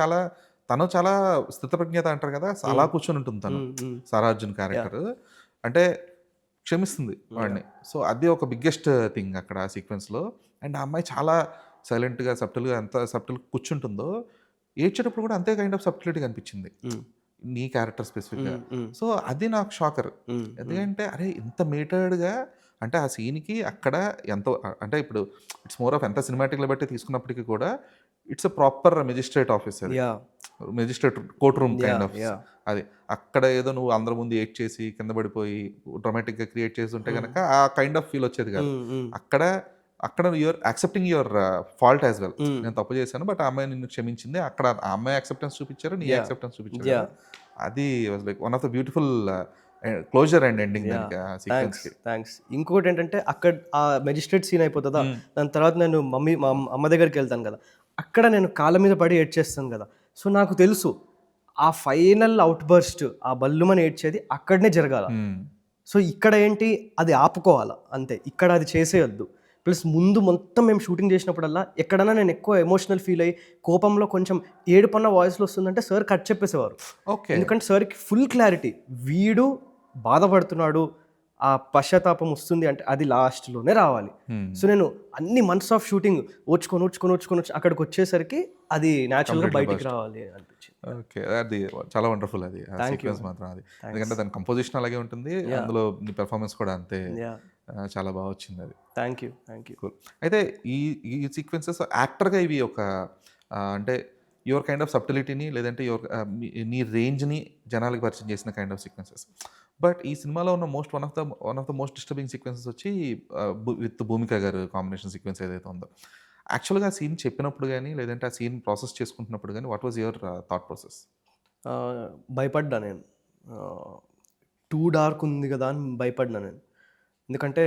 తను చాలా స్థితప్రజ్ఞత అంటారు కదా, అలా కూర్చొని ఉంటుంది తను. సారా అర్జున్ క్యారెక్టర్ అంటే క్షమిస్తుంది వాడిని. సో అది ఒక బిగ్గెస్ట్ థింగ్ అక్కడ ఆ సీక్వెన్స్లో. అండ్ ఆ అమ్మాయి చాలా సైలెంట్గా సబ్టిల్గా ఎంత సబ్టిల్ కూర్చుంటుందో, ఏడ్చేటప్పుడు కూడా అంతే కైండ్ ఆఫ్ సబ్టిలిటీ కనిపించింది నీ క్యారెక్టర్ స్పెసిఫిక్గా. సో అది నాకు షాకర్. ఎందుకంటే అరే ఇంత మీటర్డ్గా, అంటే ఆ సీన్కి అక్కడ ఎంతో, అంటే ఇప్పుడు ఇట్స్ మోర్ ఆఫ్ ఎంత సినిమాటిక్లో బట్టి తీసుకున్నప్పటికీ కూడా it's a proper magistrate office, అది magistrate courtroom kind of. అది అక్కడ ఏదో నువ్వు అందరి ముందు ఎయిట్ చేసి కింద పడిపోయి డ్రామాటిక్గా క్రియేట్ చేసి ఉంటే కనుక ఆ కైండ్ ఆఫ్ ఫీల్ వచ్చేది కాదు. అక్కడ your accepting your fault as well. నేను తప్పు చేశాను బట్ ఆ అమ్మాయి నిన్ను క్షమించింది. అక్కడ ఆ అమ్మాయి యాక్సెప్టెన్స్ చూపించారు, నీ యాక్సెప్టెన్స్ చూపించారు. అది was like one of the beautiful closure and ending సీక్వెన్స్కి. థ్యాంక్స్. ఇంకొకటి ఏంటంటే అక్కడ ఆ మెజిస్ట్రేట్ సీన్ అయిపోతుందా, దాని తర్వాత నేను మా అమ్మ దగ్గరికి వెళ్తాను కదా, అక్కడ నేను కాళ్ళ మీద పడి ఏడ్చేస్తాను కదా. సో నాకు తెలుసు ఆ ఫైనల్ అవుట్ బర్స్ట్, ఆ బల్లుమని ఏడ్చేది అక్కడనే జరగాల. సో ఇక్కడ ఏంటి, అది ఆపుకోవాలా అంతే, ఇక్కడ అది చేసేయొద్దు. ప్లస్ ముందు మొత్తం మేము షూటింగ్ చేసినప్పుడల్లా ఎక్కడన్నా నేను ఎక్కువ ఎమోషనల్ ఫీల్ అయ్యి కోపంలో కొంచెం ఏడుపన్న వాయిస్లో వస్తుందంటే సార్ కట్ చెప్పేసేవారు. ఎందుకంటే సార్కి ఫుల్ క్లారిటీ, వీడు బాధపడుతున్నాడు, ఆ పశ్చాత్తాపం వస్తుంది అంటే అది లాస్ట్లోనే రావాలి. సో నేను అన్ని మంత్స్ ఆఫ్ షూటింగ్ ఓడ్చుకొని అక్కడికి వచ్చేసరికి అది న్యాచురల్గా బయటికి రావాలి అనిపించింది. ఓకే, అది చాలా వండర్ఫుల్ అది సీక్వెన్స్ మాత్రం. అది ఎందుకంటే దాని కంపోజిషన్ అలాగే ఉంటుంది, అందులో నీ పెర్ఫార్మెన్స్ కూడా అంతే చాలా బాగా వచ్చింది. అది థ్యాంక్ యూ. కూల్. అయితే ఈ సీక్వెన్సెస్ యాక్టర్గా ఇవి ఒక అంటే యువర్ కైండ్ ఆఫ్ సబ్టిలిటీని, లేదంటే యువర్ నీ రేంజ్ని జనాలకి పరిచయం చేసిన కైండ్ ఆఫ్ సీక్వెన్సెస్. బట్ ఈ సినిమాలో ఉన్న one of the most disturbing sequences వచ్చి with Bhumika garu combination sequence ఏదైతే ఉందో, యాక్చువల్గా ఆ సీన్ చెప్పినప్పుడు కానీ లేదంటే ఆ సీన్ ప్రాసెస్ చేసుకుంటున్నప్పుడు కానీ what was your thought process? భయపడ్డా నేను. టూ డార్క్ ఉంది కదా అని భయపడ్డా నేను. ఎందుకంటే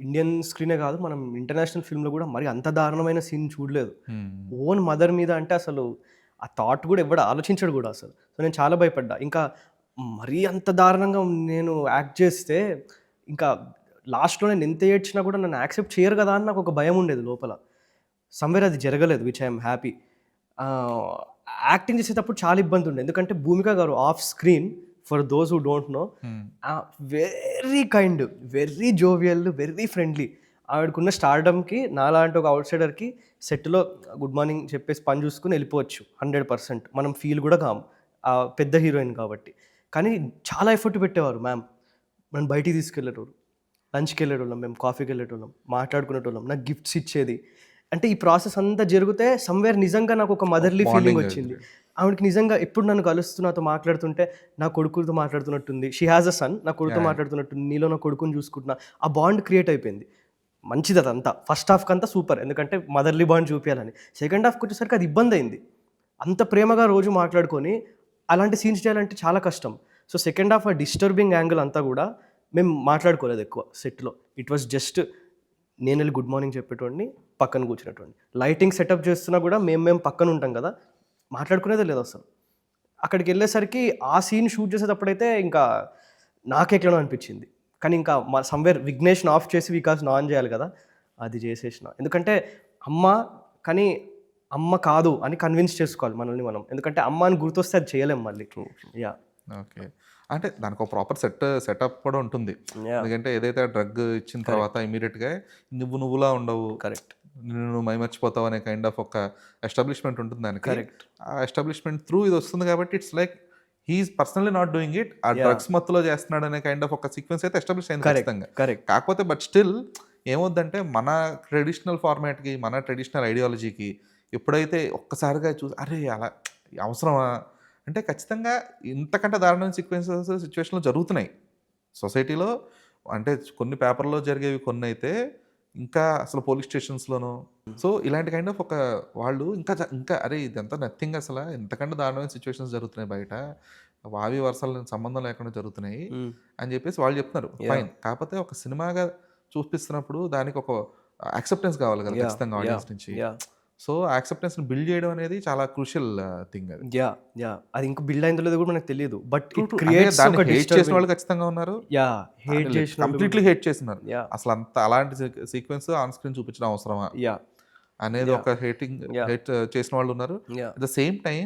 ఇండియన్ స్క్రీనే కాదు, మనం ఇంటర్నేషనల్ ఫిల్మ్లో కూడా మరి అంత దారుణమైన సీన్ చూడలేదు. ఓన్ మదర్ మీద అంటే అసలు ఆ థాట్ కూడా ఎవడు ఆలోచించడు కూడా అసలు. సో నేను చాలా భయపడ్డా. ఇంకా మరీ అంత దారుణంగా నేను యాక్ట్ చేస్తే ఇంకా లాస్ట్లో నేను ఎంత ఏడ్చినా కూడా నన్ను యాక్సెప్ట్ చేయరు కదా అని నాకు ఒక భయం ఉండేది లోపల. సమ్వేర్ అది జరగలేదు, విచ్ ఐఎమ్ హ్యాపీ. యాక్టింగ్ చేసేటప్పుడు చాలా ఇబ్బంది ఉండే, ఎందుకంటే Bhumika garu off screen, for those who don't know, very kind, very jovial, very friendly. ఆవిడకున్న స్టార్డమ్కి నాలాంటి ఒక అవుట్ సైడర్కి సెట్లో గుడ్ మార్నింగ్ చెప్పేసి పని చూసుకుని వెళ్ళిపోవచ్చు 100%. మనం ఫీల్ కూడా కాము, పెద్ద హీరోయిన్ కాబట్టి. కానీ చాలా ఎఫర్ట్ పెట్టేవారు మ్యామ్. మనం బయటికి తీసుకెళ్ళేటోరు, లంచ్కి వెళ్ళేటోళ్ళం, మేము కాఫీకి వెళ్ళేటోళ్ళం, మాట్లాడుకునేటోళ్ళం, నాకు గిఫ్ట్స్ ఇచ్చేది. అంటే ఈ ప్రాసెస్ అంతా జరిగితే సమ్వేర్ నిజంగా నాకు ఒక మదర్లీ ఫీలింగ్ వచ్చింది. ఆవిడకి నిజంగా ఎప్పుడు నన్ను కలుస్తూ నాతో మాట్లాడుతుంటే నా కొడుకుతో మాట్లాడుతున్నట్టుంది. షీ హ్యాజ్ అ సన్, నా కొడుకుతో మాట్లాడుతున్నట్టుంది, నీలో నా కొడుకుని చూసుకుంటున్నా. ఆ బాండ్ క్రియేట్ అయిపోయింది. మంచిది అదంతా. ఫస్ట్ హాఫ్కి అంతా సూపర్, ఎందుకంటే మదర్లీ బాండ్ చూపించాలని. సెకండ్ హాఫ్కి వచ్చేసరికి అది ఇబ్బంది అయింది. అంత ప్రేమగా రోజు మాట్లాడుకొని అలాంటి సీన్స్ చేయాలంటే చాలా కష్టం. సో సెకండ్ హాఫ్ ఆ డిస్టర్బింగ్ యాంగిల్ అంతా కూడా మేము మాట్లాడుకోలేదు ఎక్కువ సెట్లో. ఇట్ వాస్ జస్ట్ నేను వెళ్ళి గుడ్ మార్నింగ్ చెప్పేటోడిని, పక్కన కూర్చునేటోడిని. లైటింగ్ సెటప్ చేస్తున్నా కూడా మేము పక్కన ఉంటాం కదా, మాట్లాడుకునేదే లేదు అసలు. అక్కడికి వెళ్ళేసరికి ఆ సీన్ షూట్ చేసేటప్పుడైతే ఇంకా నాకెట్లనో అనిపించింది. కానీ ఇంకా మా సమ్వేర్ విఘ్నేష్ని ఆఫ్ చేసి వికాస్ని ఆన్ చేయాలి కదా, అది చేసేసిన. ఎందుకంటే అమ్మ, కానీ అమ్మ కాదు అని కన్విన్స్ చేసుకోవాలి మనల్ని మనం. ఎందుకంటే అమ్మ అని గుర్తొస్తే అది చేయలేం మళ్ళీ. Yeah, okay. అంటే దానికి ఒక ప్రాపర్ సెటప్ కూడా ఉంటుంది. ఎందుకంటే ఏదైతే డ్రగ్ ఇచ్చిన తర్వాత ఇమీడియట్గా నువ్వులా ఉండవు, కరెక్ట్, నువ్వు మైమర్చిపోతావు అనే కైండ్ ఆఫ్ ఒక ఎస్టాబ్లిష్మెంట్ ఉంటుంది దానికి. కరెక్ట్. ఆ ఎస్టాబ్లిష్మెంట్ త్రూ ఇది వస్తుంది కాబట్టి it's like he's personally not doing it, ఆ డ్రగ్స్ మత్తులో చేస్తున్నాడు అనే కైండ్ ఆఫ్ ఒక సీక్వెన్స్ అయితే ఎస్టాబ్లిష్ అయింది ఖచ్చితంగా. కరెక్ట్. కాకపోతే బట్ స్టిల్ ఏమవుద్దంటే మన ట్రెడిషనల్ ఫార్మాట్కి, మన ట్రెడిషనల్ ఐడియాలజీకి ఎప్పుడైతే ఒక్కసారిగా చూసి అరే అలా అవసరమా అంటే, ఖచ్చితంగా ఇంతకంటే దారుణమైన సిచ్యువేషన్లో జరుగుతున్నాయి సొసైటీలో. అంటే కొన్ని పేపర్లో జరిగేవి కొన్ని అయితే ఇంకా అసలు పోలీస్ స్టేషన్స్లోనూ. సో ఇలాంటి కైండ్ ఆఫ్ ఒక వాళ్ళు ఇంకా అరే ఇదంతా నథింగ్, అసలు ఎంతకంటే దారుణమైన సిచ్యువేషన్స్ జరుగుతున్నాయి బయట, వావి వరుసల సంబంధం లేకుండా జరుగుతున్నాయి అని చెప్పేసి వాళ్ళు చెప్తున్నారు. ఫైన్. కాకపోతే ఒక సినిమాగా చూపిస్తున్నప్పుడు దానికి ఒక యాక్సెప్టెన్స్ కావాలి కదా ఖచ్చితంగా ఆడియన్స్ నుంచి. సో యాక్సెప్టెన్స్ని బిల్డ్ చేయడం అనేది చాలా క్రూషియల్ థింగ్ అది. యా, అది ఇంకా బిల్డ్ అయిందో లేదో కూడా మనకు తెలియదు. బట్ హేట్ చేసిన వాళ్ళు ఖచ్చితంగా ఉన్నారు. కంప్లీట్లీ హేట్ చేస్తున్నారు. అసలు అంత అలాంటి సీక్వెన్స్ ఆన్ స్క్రీన్ చూపించడం అవసరమా అనేది ఒక హేట్ చేసిన వాళ్ళు ఉన్నారు. అట్ ద సేమ్ టైం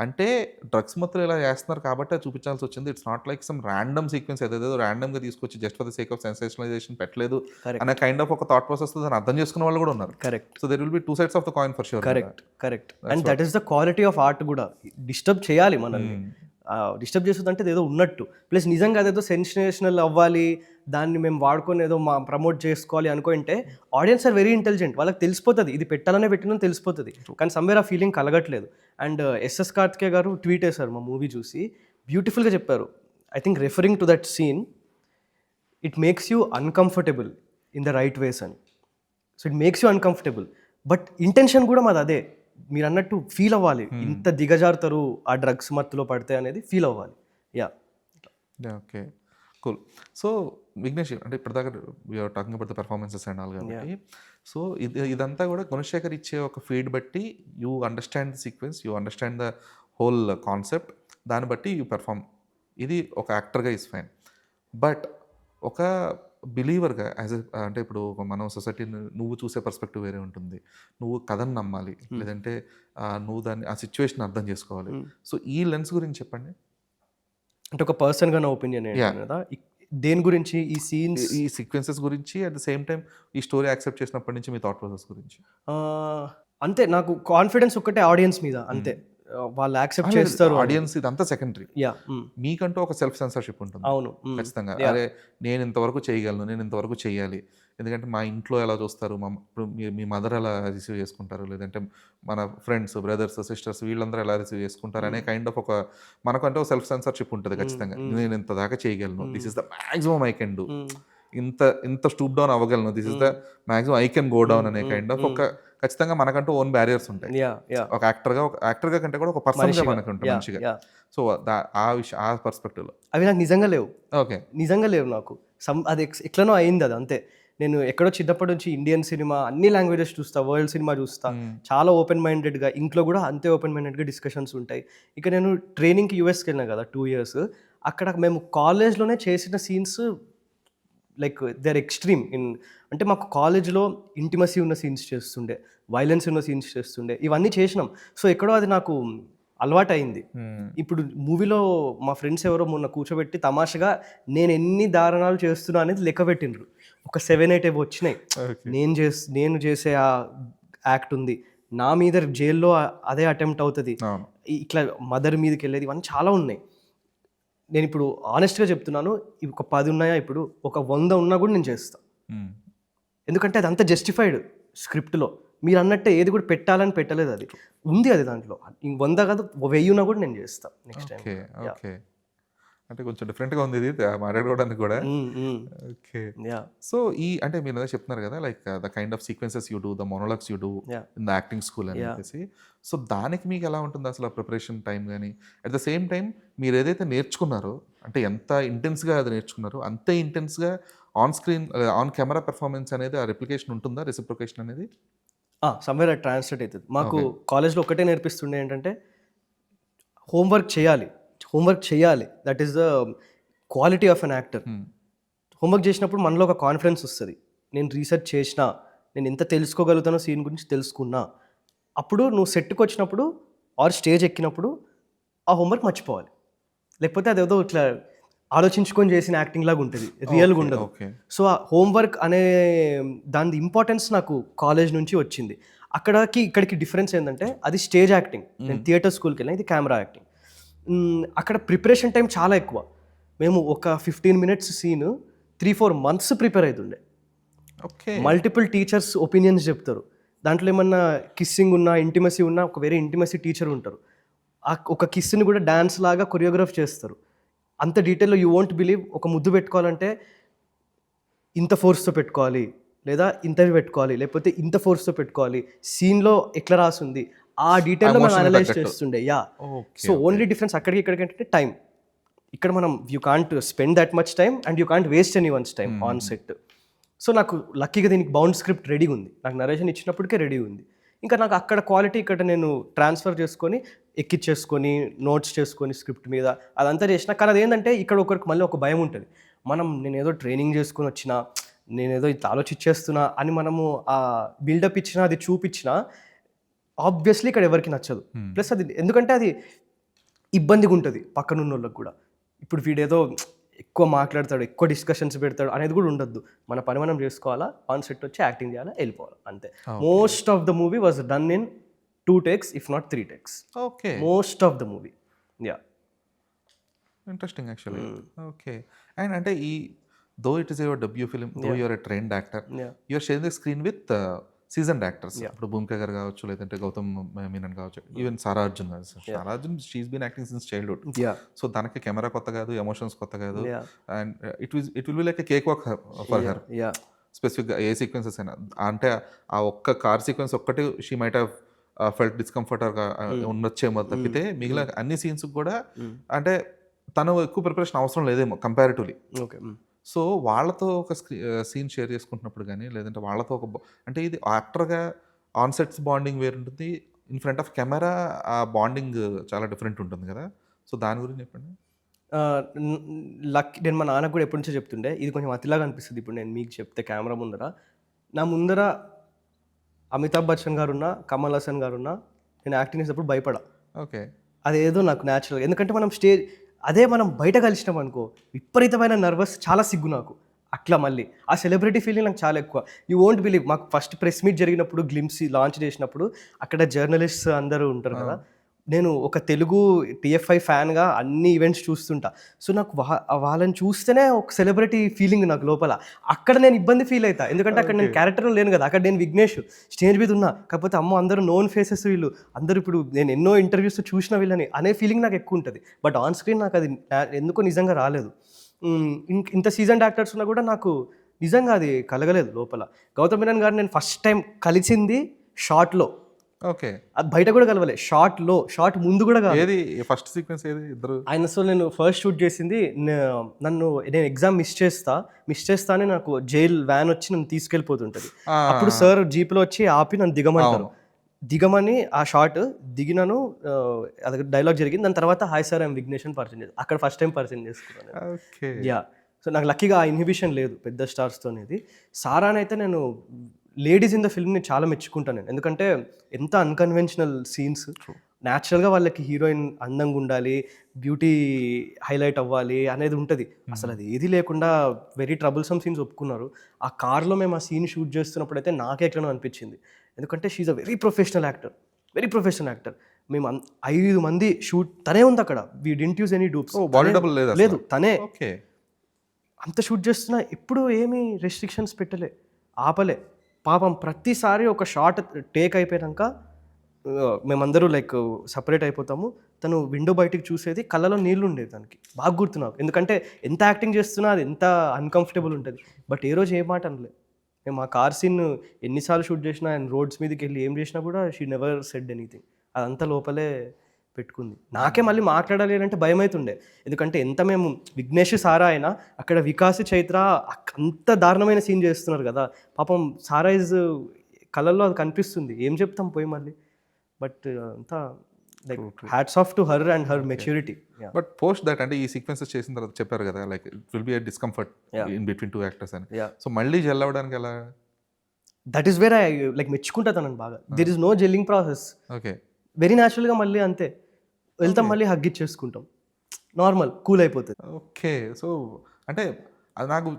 అంటే డ్రగ్స్ మొత్తం ఇలా చేస్తున్నారు కాబట్టి అది చూపించాల్సి వచ్చింది. It's not like some random sequence ఏదేదో ర్యాండమ్గా తీసుకొచ్చి just for the sake of sensationalisation పెట్టలేదు అనే కైండ్ ఆఫ్ ఒక థాట్ ప్రాసెస్ దాన్ని అర్థం చేసుకున్న వాళ్ళు కూడా ఉన్నారు. Correct. So there will be two sides of the coin for sure. Correct. And that is the quality of art కూడా. డిస్టర్బ్ చేయాలి మనల్ని. డిస్టర్బ్ చేస్తుందంటే ఏదో ఉన్నట్టు, ప్లస్ నిజంగా అదేదో సెన్సేషనల్ అవ్వాలి, దాన్ని మేము వాడుకొని ఏదో ప్రమోట్ చేసుకోవాలి అనుకుంటే ఆడియన్స్ ఆర్ వెరీ ఇంటెలిజెంట్, వాళ్ళకి తెలిసిపోతుంది ఇది పెట్టాలనే పెట్టినని తెలిసిపోతుంది. కానీ సమ్వేర్ ఆ ఫీలింగ్ కలగట్లేదు. అండ్ ఎస్ఎస్ కార్తికేయ గారు ట్వీట్ వేశారు మా మూవీ చూసి, బ్యూటిఫుల్గా చెప్పారు. I think referring to that scene, it makes you uncomfortable in the right ways అని. So it makes you uncomfortable, but intention కూడా మాది అదే. మీరు అన్నట్టు ఫీల్ అవ్వాలి, ఇంత దిగజారుతారు ఆ డ్రగ్స్ మత్తులో పడితే అనేది ఫీల్ అవ్వాలి. Okay, cool. సో విఘ్నేష్, అంటే ఇప్పటిదాకా we're talking about the performances and all కాబట్టి, సో ఇదంతా కూడా గుణశేఖర్ ఇచ్చే ఒక ఫీడ్ బట్టి you understand the sequence, you understand the whole concept, దాన్ని బట్టి యూ పెర్ఫామ్. ఇది ఒక యాక్టర్గా ఇస్ ఫైన్. బట్ ఒక బిలీవర్గా అంటే ఇప్పుడు మనం సొసైటీని నువ్వు చూసే పర్స్పెక్టివ్ వేరే ఉంటుంది. నువ్వు కథను నమ్మాలి, లేదంటే నువ్వు దాన్ని ఆ సిచ్యువేషన్ అర్థం చేసుకోవాలి. సో ఈ లెన్స్ గురించి చెప్పండి. అంటే ఒక పర్సన్గా నా ఒపీనియన్ కదా, దేని గురించి, ఈ సీన్స్, ఈ సీక్వెన్సెస్ గురించి, అట్ ద సేమ్ టైం ఈ స్టోరీ యాక్సెప్ట్ చేసినప్పటి నుంచి మీ థాట్ ప్రాసెస్ గురించి. అంతే, నాకు కాన్ఫిడెన్స్ ఒక్కటే ఆడియన్స్ మీద, అంతే. వాళ్ళు యాక్సెప్ట్ చేస్తారు. ఆడియన్స్ ఇదంతా సెకండరీ. మీకంటూ ఒక సెల్ఫ్ సెన్సర్షిప్ ఉంటుంది. అవును, ఖచ్చితంగా. అరే నేను ఇంతవరకు చేయగలను, నేను ఇంతవరకు చేయాలి, ఎందుకంటే మా ఇంట్లో ఎలా చూస్తారు, ఇప్పుడు మీ మదర్ ఎలా రిసీవ్ చేసుకుంటారు, లేదంటే మన ఫ్రెండ్స్, బ్రదర్స్, సిస్టర్స్ వీళ్ళందరూ ఎలా రిసీవ్ చేసుకుంటారు అనే కైండ్ ఆఫ్ ఒక మనకంటే ఒక సెల్ఫ్ సెన్సర్షిప్ ఉంటుంది ఖచ్చితంగా. నేను ఇంత దాకా చేయగలను, this is the maximum I can do, ఇంత ఇంత స్టూప్ డౌన్ అవ్వగలను, this is the maximum I can go down అనే కైండ్ ఆఫ్ ఒక ఖచ్చితంగా మనకంటూ ఓన్ బ్యారియర్స్ ఉంటాయి. ఒక యాక్టర్గా కంటే కూడా ఒక పర్సన్గా మనకు ఉంటుంది మంచిగా. సో ఆ పర్స్పెక్టివ్లో అవి నాకు నిజంగా లేవు. ఓకే, నిజంగా లేవు నాకు. అది ఎట్లనో అయింది అది అంతే. నేను ఎక్కడో చిన్నప్పటి నుంచి ఇండియన్ సినిమా అన్ని లాంగ్వేజెస్ చూస్తా, వరల్డ్ సినిమా చూస్తా, చాలా ఓపెన్ మైండెడ్గా, ఇంట్లో కూడా అంతే ఓపెన్ మైండెడ్గా డిస్కషన్స్ ఉంటాయి. ఇక నేను ట్రైనింగ్కి యూఎస్కి వెళ్ళినా కదా 2 years, అక్కడ మేము కాలేజ్లోనే చేసిన scenes like they are extreme in. అంటే మాకు కాలేజ్లో ఇంటిమసీ ఉన్న సీన్స్ చేస్తుండే, వైలెన్స్ ఉన్న సీన్స్ చేస్తుండే, ఇవన్నీ చేసినాం. సో ఎక్కడో అది నాకు అలవాటు అయింది. ఇప్పుడు మూవీలో మా ఫ్రెండ్స్ ఎవరో మొన్న కూర్చోబెట్టి తమాషగా నేను ఎన్ని దారుణాలు చేస్తున్నా అనేది లెక్క పెట్టిండ్రు. ఒక 7-8 వచ్చినాయి. నేను చేసే ఆ యాక్ట్ ఉంది, నా మీద జైల్లో అదే అటెంప్ట్ అవుతుంది, ఇట్లా మదర్ మీదకి వెళ్ళేది, ఇవన్నీ చాలా ఉన్నాయి. నేను ఇప్పుడు ఆనెస్ట్గా చెప్తున్నాను, ఒక 10 ఉన్నాయా, ఇప్పుడు ఒక 100 ఉన్నా కూడా నేను చేస్తాను. ఎందుకంటే అది అంత జస్టిఫైడ్ స్క్రిప్ట్లో. మీరు అన్నట్టే ఏది కూడా పెట్టాలని పెట్టలేదు, అది ఉంది, అది దాంట్లో 100 కాదు 1000 ఉన్నా కూడా నేను చేస్తాను నెక్స్ట్ టైం. ఓకే, అంటే కొంచెం డిఫరెంట్గా ఉంది ఇది మాట్లాడుకోవడానికి కూడా. ఓకే, సో అంటే మీరు అదే చెప్తున్నారు కదా, like the kind of sequences you do, the monologues you do in the acting school అని చెప్పేసి. సో దానికి మీకు ఎలా ఉంటుంది అసలు ప్రిపరేషన్ టైం కానీ, అట్ ద సేమ్ టైం మీరు ఏదైతే నేర్చుకున్నారో, అంటే ఎంత ఇంటెన్స్గా అది నేర్చుకున్నారో అంతే ఇంటెన్స్గా on screen, on camera performance అనేది ఆ రెప్లికేషన్ ఉంటుందా, రెసిప్రొకేషన్ అనేది? సమ్వేర్ అది ట్రాన్స్లేట్ అవుతుంది. మాకు కాలేజ్లో ఒకటే నేర్పిస్తుండే ఏంటంటే హోంవర్క్ చేయాలి. That is the quality of an actor. Homework చేసినప్పుడు మనలో ఒక కాన్ఫిడెన్స్ వస్తుంది. నేను రీసెర్చ్ చేసినా, నేను ఎంత తెలుసుకోగలుగుతానో సీన్ గురించి తెలుసుకున్నా, అప్పుడు నువ్వు సెట్కి వచ్చినప్పుడు ఆర్ స్టేజ్ ఎక్కినప్పుడు ఆ హోంవర్క్ మర్చిపోవాలి. లేకపోతే అదేదో ఇట్లా ఆలోచించుకొని చేసిన యాక్టింగ్ లాగా ఉంటుంది, రియల్గా ఉండదు. సో ఆ హోంవర్క్ అనే దాని ఇంపార్టెన్స్ నాకు కాలేజ్ నుంచి వచ్చింది. ఇక్కడికి డిఫరెన్స్ ఏంటంటే అది స్టేజ్ యాక్టింగ్, నేను థియేటర్ స్కూల్కి వెళ్ళిన, ఇది కెమెరా యాక్టింగ్. అక్కడ ప్రిపరేషన్ టైం చాలా ఎక్కువ. మేము ఒక 15 minutes సీన్ 3-4 months ప్రిపేర్ అవుతుండే. మల్టిపుల్ టీచర్స్ ఒపీనియన్స్ చెప్తారు. దాంట్లో ఏమన్నా కిస్సింగ్ ఉన్నా, ఇంటిమసీ ఉన్నా, ఒక వేరే ఇంటిమసీ టీచర్ ఉంటారు. ఒక కిస్ని కూడా డాన్స్ లాగా కొరియోగ్రాఫ్ చేస్తారు. అంత డీటెయిల్లో యూ వోంట్ బిలీవ్. ఒక ముద్దు పెట్టుకోవాలంటే ఇంత ఫోర్స్తో పెట్టుకోవాలి, లేదా ఇంతవి పెట్టుకోవాలి, లేకపోతే ఇంత ఫోర్స్తో పెట్టుకోవాలి, సీన్లో ఎట్లా రాసుంది, ఆ డీటెయిల్లో మనం అనలైజ్ చేస్తుండే. సో ఓన్లీ డిఫరెన్స్ అక్కడికి ఇక్కడికి ఏంటంటే టైం. ఇక్కడ మనం you can't spend that much time and you can't waste any once time on set. So నాకు లక్కీగా దీనికి బౌండ్ స్క్రిప్ట్ రెడీగా ఉంది, నాకు నరేషన్ ఇచ్చినప్పటికే రెడీ ఉంది. ఇంకా నాకు అక్కడ క్వాలిటీ ఇక్కడ నేను ట్రాన్స్ఫర్ చేసుకొని ఎక్కిచ్చేసుకొని నోట్స్ చేసుకొని స్క్రిప్ట్ మీద అదంతా చేసిన. కానీ అదేంటంటే ఇక్కడ ఒకరికి మళ్ళీ ఒక భయం ఉంటుంది. నేను ఏదో ట్రైనింగ్ చేసుకొని వచ్చినా, నేనేదో ఇది ఆలోచించేస్తున్నా అని మనము ఆ బిల్డప్ ఇచ్చినా, అది చూపించినా ఆబ్వియస్లీ ఇక్కడ ఎవరికి నచ్చదు. ప్లస్ అది ఎందుకంటే అది ఇబ్బందిగా ఉంటుంది పక్కనున్న వాళ్ళకి కూడా. ఇప్పుడు వీడేదో ఎక్కువ మాట్లాడతాడు, ఎక్కువ డిస్కషన్స్ పెడతాడు అనేది కూడా ఉండద్దు. మన పని మనం చేసుకోవాలా, ఆన్ సెట్ వచ్చి యాక్టింగ్ చేయాలా, వెళ్ళిపోవాలి అంతే. Most of the movie was done in 2 takes, if not 3 takes. Okay. Most of the movie. Yeah. Interesting actually. Okay. And అంటే though it is your debut film, though you are a trained actor, you are sharing the screen with seasoned actors. ఇప్పుడు భూమిక గారు కావచ్చు, లేదంటే గౌతమ్ మీనన్ కావచ్చు, even Sara Arjun garu. Sara Arjun, she is been acting since childhood. So దానికి కెమెరా కొత్త కాదు, ఎమోషన్స్ కొత్త కాదు, and it will be like a cake walk for her. స్పెసిఫిక్గా ఏ సీక్వెన్సెస్ అయినా, అంటే ఆ ఒక్క కార్ సీక్వెన్స్ ఒక్కటి షీ మైట్ హ్యావ్ ఫెల్ట్ డిస్కంఫర్ట్గా ఉండొచ్చేమో తప్పితే మిగిలిన అన్ని సీన్స్ కూడా అంటే తను ఎక్కువ ప్రిపరేషన్ అవసరం లేదేమో కంపారిటివ్లీ. సో వాళ్ళతో ఒక సీన్ షేర్ చేసుకుంటున్నప్పుడు కానీ, లేదంటే వాళ్ళతో అంటే ఇది యాక్టర్గా ఆన్ సెట్స్ బాండింగ్ వేరు ఉంటుంది, ఇన్ ఫ్రంట్ ఆఫ్ కెమెరా ఆ బాండింగ్ చాలా డిఫరెంట్ ఉంటుంది కదా. సో దాని గురించి చెప్పండి. నేను మా నాన్నకు కూడా ఎప్పటి నుంచో చెప్తుండే, ఇది కొంచెం అతిలాగా అనిపిస్తుంది ఇప్పుడు నేను మీకు చెప్తే కెమెరా ముందర. నా ముందర అమితాబ్ బచ్చన్ గారున్నా, కమల్ హాసన్ గారున్నా, నేను యాక్టింగ్ చేసేటప్పుడు భయపడా. ఓకే, అదేదో నాకు న్యాచురల్గా. ఎందుకంటే మనం బయట కలిసినాం అనుకో, విపరీతమైన నర్వస్, చాలా సిగ్గు నాకు. అట్లా మళ్ళీ ఆ సెలబ్రిటీ ఫీలింగ్ నాకు చాలా ఎక్కువ. యూ వోంట్ బిలీవ్, మాకు ఫస్ట్ ప్రెస్ మీట్ జరిగినప్పుడు, గ్లిమ్స్ లాంచ్ చేసినప్పుడు అక్కడ జర్నలిస్ట్ అందరూ ఉంటారు కదా, నేను ఒక తెలుగు టీఎఫ్ఐ ఫ్యాన్గా అన్ని ఈవెంట్స్ చూస్తుంటా. సో నాకు వాళ్ళని చూస్తేనే ఒక సెలబ్రిటీ ఫీలింగ్ నాకు లోపల. అక్కడ నేను ఇబ్బంది ఫీల్ అవుతా. ఎందుకంటే అక్కడ నేను క్యారెక్టర్‌లో లేను కదా! అక్కడ నేను విఘ్నేష్ స్టేజ్ మీద ఉన్నా. కాకపోతే అమ్మో! అందరూ నోన్ ఫేసెస్ వీళ్ళు. అందరూ ఇప్పుడు నేను ఎన్నో ఇంటర్వ్యూస్‌లో చూసిన వీళ్ళని అనే ఫీలింగ్ నాకు ఎక్కువ ఉంటది. బట్ ఆన్ స్క్రీన్ నాకు అది ఎందుకో నిజంగా రాలేదు. ఇంత సీజన్డ్ యాక్టర్స్ ఉన్నా కూడా నాకు నిజంగా అది కలగలేదు లోపల. గౌతమ్ మీనన్ గారిని నేను ఫస్ట్ టైం కలిసింది షార్ట్‌లో. ఓకే. అది బయట కూడా కలవలే. షార్ట్ ముందు కూడా కాదు. ఏది ఫస్ట్ సీక్వెన్స్ ఏది ఇద్దరు? నేను ఫస్ట్ షూట్ చేసింది నేను ఎగ్జామ్ మిస్ చేస్తా అని నాకు జైల్ వ్యాన్ వచ్చి నన్ను తీసుకెళ్ళిపోతుంటది. అప్పుడు సార్ జీప్లో వచ్చి ఆపి నన్ను దిగమంటారు. దిగమని ఆ షార్ట్ దిగినాను. అది డైలాగ్ జరిగింది. దాని తర్వాత హాయ్ సార్ ఐఎమ్ విఘ్నేష్ అని పరిచయం చేసి అక్కడ ఫస్ట్ టైం పరిచయం చేసుకున్నాను. ఓకే. యా. సో నాకు లక్కీగా ఆ ఇన్హిబిషన్ లేదు పెద్ద స్టార్స్తో అనేది. సారానైతే నేను లేడీస్ ఇన్ ద ఫిల్మ్ని చాలా మెచ్చుకుంటాను నేను. ఎందుకంటే ఎంత అన్కన్వెన్షనల్ సీన్స్, న్యాచురల్గా వాళ్ళకి హీరోయిన్ అందంగా ఉండాలి, బ్యూటీ హైలైట్ అవ్వాలి అనేది ఉంటుంది. అసలు అది ఏది లేకుండా వెరీ ట్రబుల్సమ్ సీన్స్ ఒప్పుకున్నారు. ఆ కార్లో మేము ఆ సీన్ షూట్ చేస్తున్నప్పుడు అయితే నాకే ఎట్లనో అనిపించింది. ఎందుకంటే she's a very professional actor. మేము 5 మంది షూట్ తనే ఉంది అక్కడ. We didn't use any dupes. లేదు తనే. ఓకే. అంత షూట్ చేస్తున్నా ఎప్పుడు ఏమీ రెస్ట్రిక్షన్స్ పెట్టలే, ఆపలే. పాపం ప్రతిసారి ఒక షార్ట్ టేక్ అయిపోయాక మేమందరూ లైక్ సపరేట్ అయిపోతాము. తను విండో బయటికి చూసేది, కళ్ళలో నీళ్ళు ఉండేది తనకి. బాగా గుర్తు నాకు. ఎందుకంటే ఎంత యాక్టింగ్ చేస్తున్నా అది ఎంత అన్కంఫర్టబుల్ ఉంటుంది. బట్ ఏ రోజు ఏ మాట అనలే. మేము ఆ కార్ సీన్ ఎన్నిసార్లు షూట్ చేసినా అండ్ రోడ్స్ మీదకి వెళ్ళి ఏం చేసినా కూడా షీ నెవర్ సెడ్ ఎనీథింగ్. అదంతా లోపలే పెట్టుకుంది. నాకే మళ్ళీ మాట్లాడాలి అంటే భయం అవుతుండే. ఎందుకంటే ఎంత మేము విఘ్నేష్ సారా అయినా అక్కడ వికాస్ చైత్ర అంత దారుణమైన సీన్ చేస్తున్నారు కదా. పాపం సారా ఇస్ కళ్ళల్లో అది కనిపిస్తుంది. ఏం చెప్తాం పోయి మళ్ళీ. బట్ అంతా like hats off to her and her maturity. But post that అంటే ఈ సీక్వెన్సెస్ చేసిన తర్వాత చెప్పారు కదా, like it will be a discomfort in between 2 actors అని. సో మళ్ళీ జెల్ అవ్వడానికి ఎలా? That is where I like మెచ్చుకుంటా తనని బాగా. There is no jelling process. Okay. Very న్యాచురల్గా మళ్ళీ అంతే వెళ్తాం, మళ్ళీ హగ్ ఇచ్చేసుకుంటాం, నార్మల్ కూల్ అయిపోతుంది. ఓకే. సో అంటే అది నాకు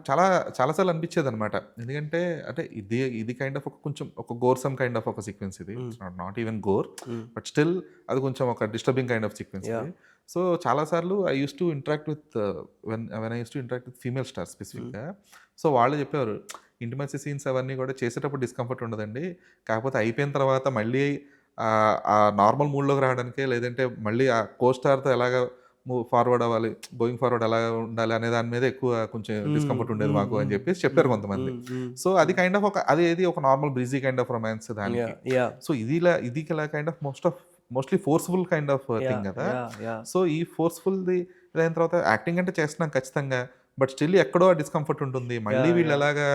చాలాసార్లు అనిపించేది అనమాట. ఎందుకంటే అంటే ఇది కైండ్ ఆఫ్ కొంచెం ఒక గోర్సమ్ కైండ్ ఆఫ్ ఒక సీక్వెన్స్ ఇది. Not even gore, but still అది కొంచెం ఒక డిస్టర్బింగ్ కైండ్ ఆఫ్ సీక్వెన్స్ ఇది. సో చాలాసార్లు I used to interact with when I used to interact with female star స్పెసిఫిక్గా. సో వాళ్ళు చెప్పేవారు ఇంటిమసీ సీన్స్ అవన్నీ కూడా చేసేటప్పుడు డిస్కంఫర్ట్ ఉండదండి, కాకపోతే అయిపోయిన తర్వాత మళ్ళీ ఆ నార్మల్ మూడ్లోకి రావడానికే, లేదంటే మళ్ళీ ఆ కోస్టార్తో ఎలాగ ఫార్వర్డ్ అవ్వాలి, గోయింగ్ ఫార్వర్డ్ ఎలా ఉండాలి అనే దాని మీద ఎక్కువ కొంచెం డిస్కంఫర్ట్ ఉండేది మాకు అని చెప్పేసి చెప్పారు కొంతమంది. సో అది కైండ్ ఆఫ్ ఒక normal breezy kind of romance దానికి. సో ఇది kind of mostly forceful kind of thing కదా. సో ఈ ఫోర్స్ఫుల్ది అయిన తర్వాత యాక్టింగ్ అంటే చేస్తున్నాం ఖచ్చితంగా, బట్ స్టిల్ ఎక్కడో డిస్కంఫర్ట్ ఉంటుంది. మళ్ళీ వీళ్ళు ఎలాగా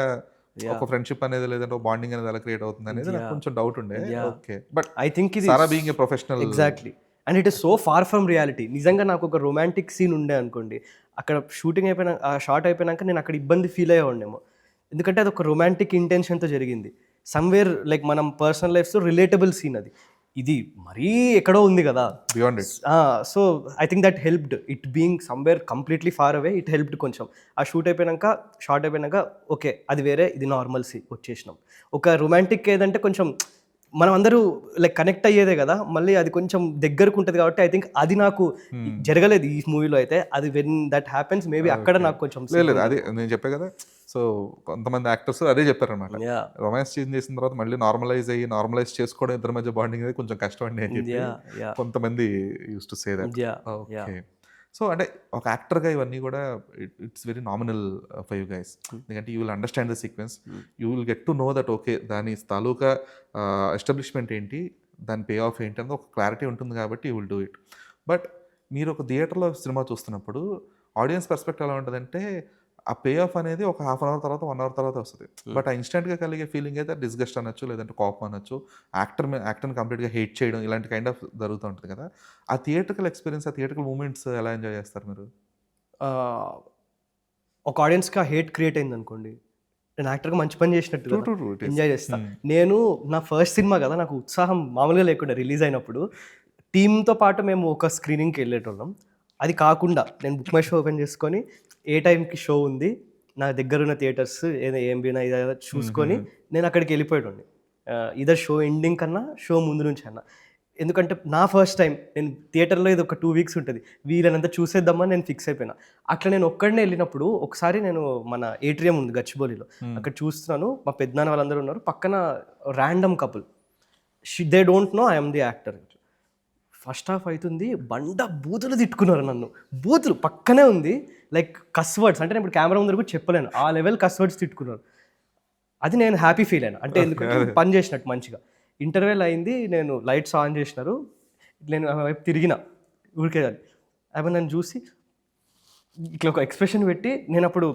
ఒక ఫ్రెండ్షిప్ అనేది లేదంటే ఒక బాండింగ్ అనేది ఎలా క్రియేట్ అవుతుంది అనేది నాకు కొంచెం డౌట్ ఉండే. ఓకే. బట్ ఐ థింక్ ఇది Sara being a professional. Exactly. And it is so far from reality. నిజంగా నాకు ఒక రొమాంటిక్ సీన్ ఉండే అనుకోండి, అక్కడ షూటింగ్ అయిపోయినా ఆ షార్ట్ అయిపోయినాక నేను అక్కడ ఇబ్బంది ఫీల్ అయ్యే ఉండేమో. ఎందుకంటే అది ఒక రొమాంటిక్ ఇంటెన్షన్తో జరిగింది. సమ్వేర్ లైక్ మనం పర్సనల్ లైఫ్తో రిలేటబుల్ సీన్ అది. ఇది మరీ ఎక్కడో ఉంది కదా beyond it. So I think that helped. It being somewhere completely far away, it helped కొంచెం. ఆ షార్ట్ అయిపోయినాక ఓకే అది వేరే, ఇది నార్మల్ సీ వచ్చేసినాం. ఒక రొమాంటిక్ ఏదంటే కొంచెం మనం అందరూ లైక్ కనెక్ట్ అయ్యేదే కదా, మళ్ళీ అది కొంచెం దగ్గరకు ఉంటుంది కాబట్టి ఐ థింక్ అది నాకు జరగలేదు ఈ మూవీలో అయితే. అది వెన్ దట్ హ్యాపెన్స్ మేబీ అక్కడ నాకు కొంచెం లేదు. అదే నేను చెప్పే కదా. సో కొంతమంది యాక్టర్స్ అదే చెప్పారనమాట, రొమాన్స్ చేంజ్ చేసిన తర్వాత మళ్ళీ నార్మలైజ్ చేసుకోవడం ఇద్దరి మధ్య బాండింగ్ అనేది కొంచెం కష్టం అండి అని చెప్పి కొంతమంది use to say that. Okay. So అంటే ఒక యాక్టర్గా ఇవన్నీ కూడా it's very nominal for you guys. ఎందుకంటే you will understand the sequence, you will get to know that okay దాని తాలూకా ఎస్టాబ్లిష్మెంట్ ఏంటి, దాని పే ఆఫ్ ఏంటి అనేది ఒక క్లారిటీ ఉంటుంది కాబట్టి you will do it. But మీరు ఒక థియేటర్లో సినిమా చూస్తున్నప్పుడు ఆడియన్స్ పర్స్పెక్టివ్ ఎలా ఉంటుందంటే ఆ పే ఆఫ్ అనేది ఒక హాఫ్ అన్ అవర్ తర్వాత 1 అవర్ తర్వాత వస్తుంది. బట్ ఆ ఇన్స్టెంట్గా కలిగే ఫీలింగ్ అయితే డిస్గస్ట్ అనొచ్చు, లేదంటే కోపం అనొచ్చు, యాక్టర్ని కంప్లీట్గా హేట్ చేయడం, ఇలాంటి కైండ్ ఆఫ్ జరుగుతూ ఉంటుంది కదా. ఆ థియేటర్కల్ ఎక్స్పీరియన్స్, ఆ థియేటర్కల్ మూమెంట్స్ ఎలా ఎంజాయ్ చేస్తారు మీరు? ఒక ఆడియన్స్కి హేట్ క్రియేట్ అయింది అనుకోండి, నేను యాక్టర్గా మంచి పని చేసినట్టు ఎంజాయ్ చేస్తాను. నేను నా ఫస్ట్ సినిమా కదా, నాకు ఉత్సాహం మామూలుగా లేకుండా రిలీజ్ అయినప్పుడు టీంతో పాటు మేము ఒక స్క్రీనింగ్కి వెళ్ళేటోళ్ళం. అది కాకుండా నేను బుక్ మై షో ఓపెన్ చేసుకొని ఏ టైంకి షో ఉంది, నా దగ్గర ఉన్న థియేటర్స్ ఏమైనా ఇదా చూసుకొని నేను అక్కడికి వెళ్ళిపోయాడు. ఇదర్ షో ఎండింగ్ కన్నా షో ముందు నుంచి అన్నా ఎందుకంటే నా ఫస్ట్ టైం నేను థియేటర్లో ఇది ఒక 2 వీక్స్ ఉంటుంది, వీళ్ళనంత చూసేద్దామని నేను ఫిక్స్ అయిపోయినా. అట్లా నేను ఒక్కడనే వెళ్ళినప్పుడు ఒకసారి నేను మన ఏట్రియం ఉంది గచ్చిబౌలిలో, అక్కడ చూస్తున్నాను, మా పెద్దనాన్న వాళ్ళందరూ ఉన్నారు, పక్కన random couple, they don't know I'm the actor. First half అవుతుంది, బూతులు తిట్టుకున్నారు నన్ను, బూతులు పక్కనే ఉంది, లైక్ కస్ వర్డ్స్, అంటే నేను ఇప్పుడు కెమెరా ముందర కూడా చెప్పలేను, ఆ లెవెల్ కస్ వర్డ్స్ తిట్టుకున్నారు. అది నేను హ్యాపీ ఫీల్ అయినా, అంటే ఎందుకంటే పని చేసినట్టు మంచిగా. ఇంటర్వెల్ అయింది, నేను లైట్స్ ఆన్ చేసినారు, నేను ఆమె వైపు తిరిగిన ఊరికే, ఆమె నన్ను చూసి ఇట్లా ఒక ఎక్స్ప్రెషన్ పెట్టి, నేను అప్పుడు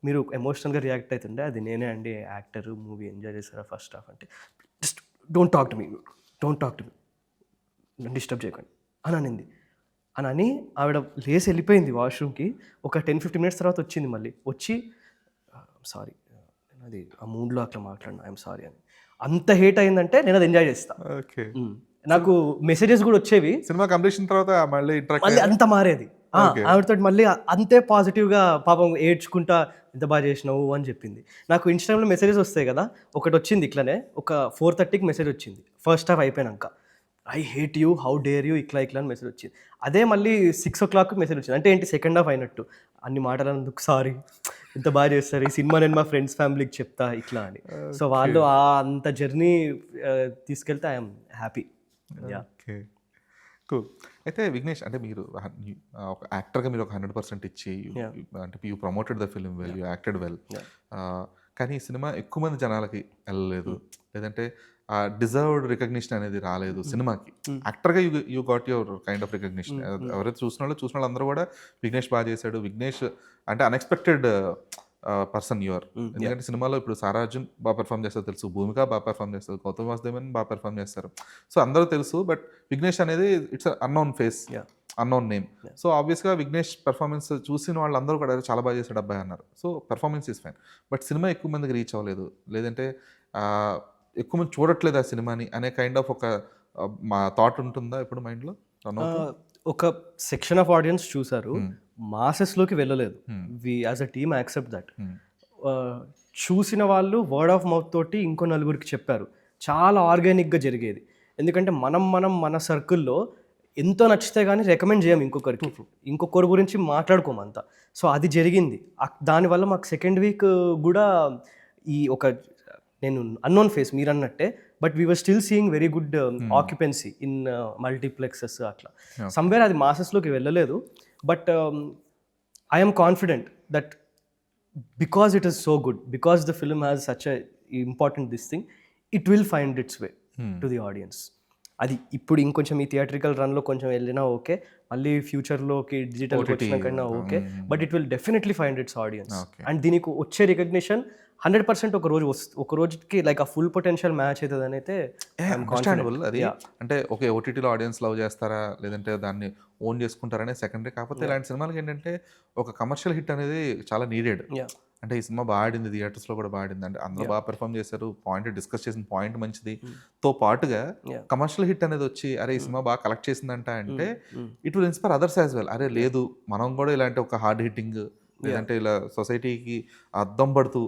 మీరు ఎమోషనల్గా రియాక్ట్ అవుతుండే, అది నేనే అండి యాక్టర్, మూవీ ఎంజాయ్ చేశారా ఫస్ట్ హాఫ్ అంటే, just don't talk to me నన్ను డిస్టర్బ్ చేయకండి అని అనింది. అని ఆవిడ లేసి వెళ్ళిపోయింది వాష్రూమ్కి. ఒక 10-15 మినిట్స్ తర్వాత వచ్చింది, మళ్ళీ వచ్చి సారీ అది ఆ మూడ్లో అట్లా మాట్లాడినా, ఐఎమ్ సారీ అని. అంత హేట్ అయిందంటే నేను అది ఎంజాయ్ చేస్తా. ఓకే. నాకు మెసేజెస్ కూడా వచ్చేవి, సినిమా కంప్లీషన్ తర్వాత మళ్ళీ మళ్ళీ అంత మారేది. ఆవిడతో మళ్ళీ అంతే పాజిటివ్గా, పాపం ఏడ్చుకుంటా ఎంత బాగా చేసినావు అని చెప్పింది. నాకు ఇన్స్టాగ్రామ్లో మెసేజెస్ వస్తాయి కదా, ఒకటి వచ్చింది ఇట్లానే, ఒక 4:30కి మెసేజ్ వచ్చింది ఫస్ట్ హాఫ్ అయిపోయినాక, I hate you, how dare you, ఇట్లా అని మెసేజ్ వచ్చింది. అదే మళ్ళీ 6 o'clock మెసేజ్ వచ్చింది, అంటే ఏంటి సెకండ్ హాఫ్ అయినట్టు, అన్ని మాటలు అన్నందుకు సారీ, ఎంత బాగా చేస్తారు ఈ సినిమా, నేను మా ఫ్రెండ్స్ ఫ్యామిలీకి చెప్తా ఇట్లా అని. సో వాళ్ళు అంత జర్నీ తీసుకెళ్తే ఐఎమ్ హ్యాపీ. Okay, cool. అయితే విఘ్నేష్, అంటే మీరు ఒక యాక్టర్గా మీరు ఒక 100% ఇచ్చి, అంటే you promoted the film well, you acted well, కానీ ఈ సినిమా ఎక్కువ మంది జనాలకి వెళ్ళలేదు, లేదంటే డిజర్వ్డ్ రికగ్నిషన్ అనేది రాలేదు సినిమాకి. యాక్టర్గా you got your kind of recognition. ఎవరైతే చూసిన వాళ్ళు అందరూ కూడా విఘ్నేష్ బాగా చేశాడు, విఘ్నేష్ అంటే అన్ఎక్స్పెక్టెడ్ పర్సన్ యువర్. ఎందుకంటే సినిమాలో ఇప్పుడు సారా అర్జున్ బాగా పెర్ఫామ్ చేస్తారు తెలుసు, భూమిక బాగా పెర్ఫామ్ చేస్తారు, గౌతమ్ వాసుదేవన్ బాగా పెర్ఫామ్ చేస్తారు, సో అందరూ తెలుసు. బట్ విఘ్నేష్ అనేది it's unknown face, unknown name. So ఆబ్వియస్గా విఘ్నేష్ పెర్ఫార్మెన్స్ చూసిన వాళ్ళందరూ కూడా చాలా బాగా చేశాడు అబ్బాయి అన్నారు. So performance is fine, but cinema ఎక్కువ మందికి రీచ్ అవ్వలేదు, లేదంటే ఎక్కువ మంది చూడట్లేదు ఆ సినిమాని అనే కైండ్ ఆఫ్ ఒక మా థాట్ ఉంటుందా ఇప్పుడు మైండ్లో? ఒక సెక్షన్ ఆఫ్ ఆడియన్స్ చూసారు, మాసెస్లోకి వెళ్ళలేదు. We as a team accept that. చూసిన వాళ్ళు వర్డ్ ఆఫ్ మౌత్ తోటి ఇంకో నలుగురికి చెప్పారు, చాలా ఆర్గానిక్గా జరిగేది. ఎందుకంటే మన సర్కిల్లో ఎంతో నచ్చితే కానీ రికమెండ్ చేయం ఇంకొకరి గురించి మాట్లాడుకోమంతా. సో అది జరిగింది, దానివల్ల మాకు సెకండ్ వీక్ కూడా ఈ ఒక, నేను అన్నోన్ ఫేస్ మీరు అన్నట్టే, but we were still seeing very good occupancy in multiplexes అట్లా. సమ్వేర్ అది మాసెస్లోకి వెళ్ళలేదు, but I'm confident that because it is so good, because the film has such a important this thing, it will find it's way to the audience. అది ఇప్పుడు ఇంకొంచెం ఈ థియేట్రికల్ రన్లో కొంచెం వెళ్ళినా ఓకే, మళ్ళీ ఫ్యూచర్లోకి డిజిటల్కి వచ్చినాకైనా okay, but it will definitely find its audience. And దీనికి వచ్చే రికగ్నిషన్ 100% ఒక రోజుకి లైక్ ఆ ఫుల్ పొటెన్షియల్ మ్యాచ్ అవుతుంది అని అయితే అండర్స్టాండబుల్. అది అంటే ఓకే, ఓటీటీలో ఆడియన్స్ లవ్ చేస్తారా లేదంటే దాన్ని ఓన్ చేసుకుంటారనే సెకండరీ. కాకపోతే ఇలాంటి సినిమాలకి ఏంటంటే ఒక కమర్షియల్ హిట్ అనేది చాలా నీడెడ్. అంటే ఈ సినిమా బాగా ఆడింది, థియేటర్స్లో కూడా బాగా ఆడింది, అంటే అందరూ బాగా పెర్ఫామ్ చేశారు, పాయింట్ డిస్కస్ చేసిన పాయింట్ మంచిది, తో పాటుగా కమర్షియల్ హిట్ అనేది వచ్చి అరే ఈ సినిమా బాగా కలెక్ట్ చేసిందంట అంటే it will inspire others as well. అరే లేదు, మనం కూడా ఇలాంటి ఒక హార్డ్ హిట్టింగ్, లేదంటే ఇలా సొసైటీకి అద్దం పడుతూ,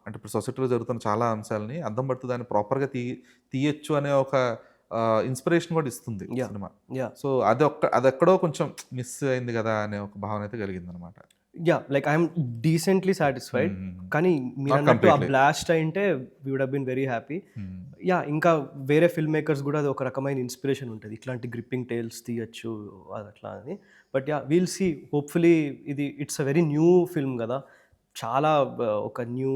అంటే ఇప్పుడు సొసైటీలో జరుగుతున్న చాలా అంశాలని అద్దం పడుతూ దాన్ని ప్రాపర్గా తీయచ్చు అనే ఒక ఇన్స్పిరేషన్ కూడా ఇస్తుంది సినిమా. సో అది ఎక్కడో కొంచెం మిస్ అయింది కదా అనే ఒక భావన అయితే కలిగింది అనమాట. లైక్ ఐఎమ్ డీసెంట్లీ సాటిస్ఫైడ్, కానీ మీరు అన్నట్టు ఆ బ్లాస్ట్ అయింటే we would have been very happy. ఇంకా వేరే ఫిల్మ్ మేకర్స్ కూడా అది ఒక రకమైన ఇన్స్పిరేషన్ ఉంటుంది, ఇట్లాంటి గ్రిప్పింగ్ టేల్స్ తీయచ్చు అట్లా అని. బట్ వీల్ సీ, హోప్ఫుల్లీ ఇది it's a very new film కదా, చాలా ఒక న్యూ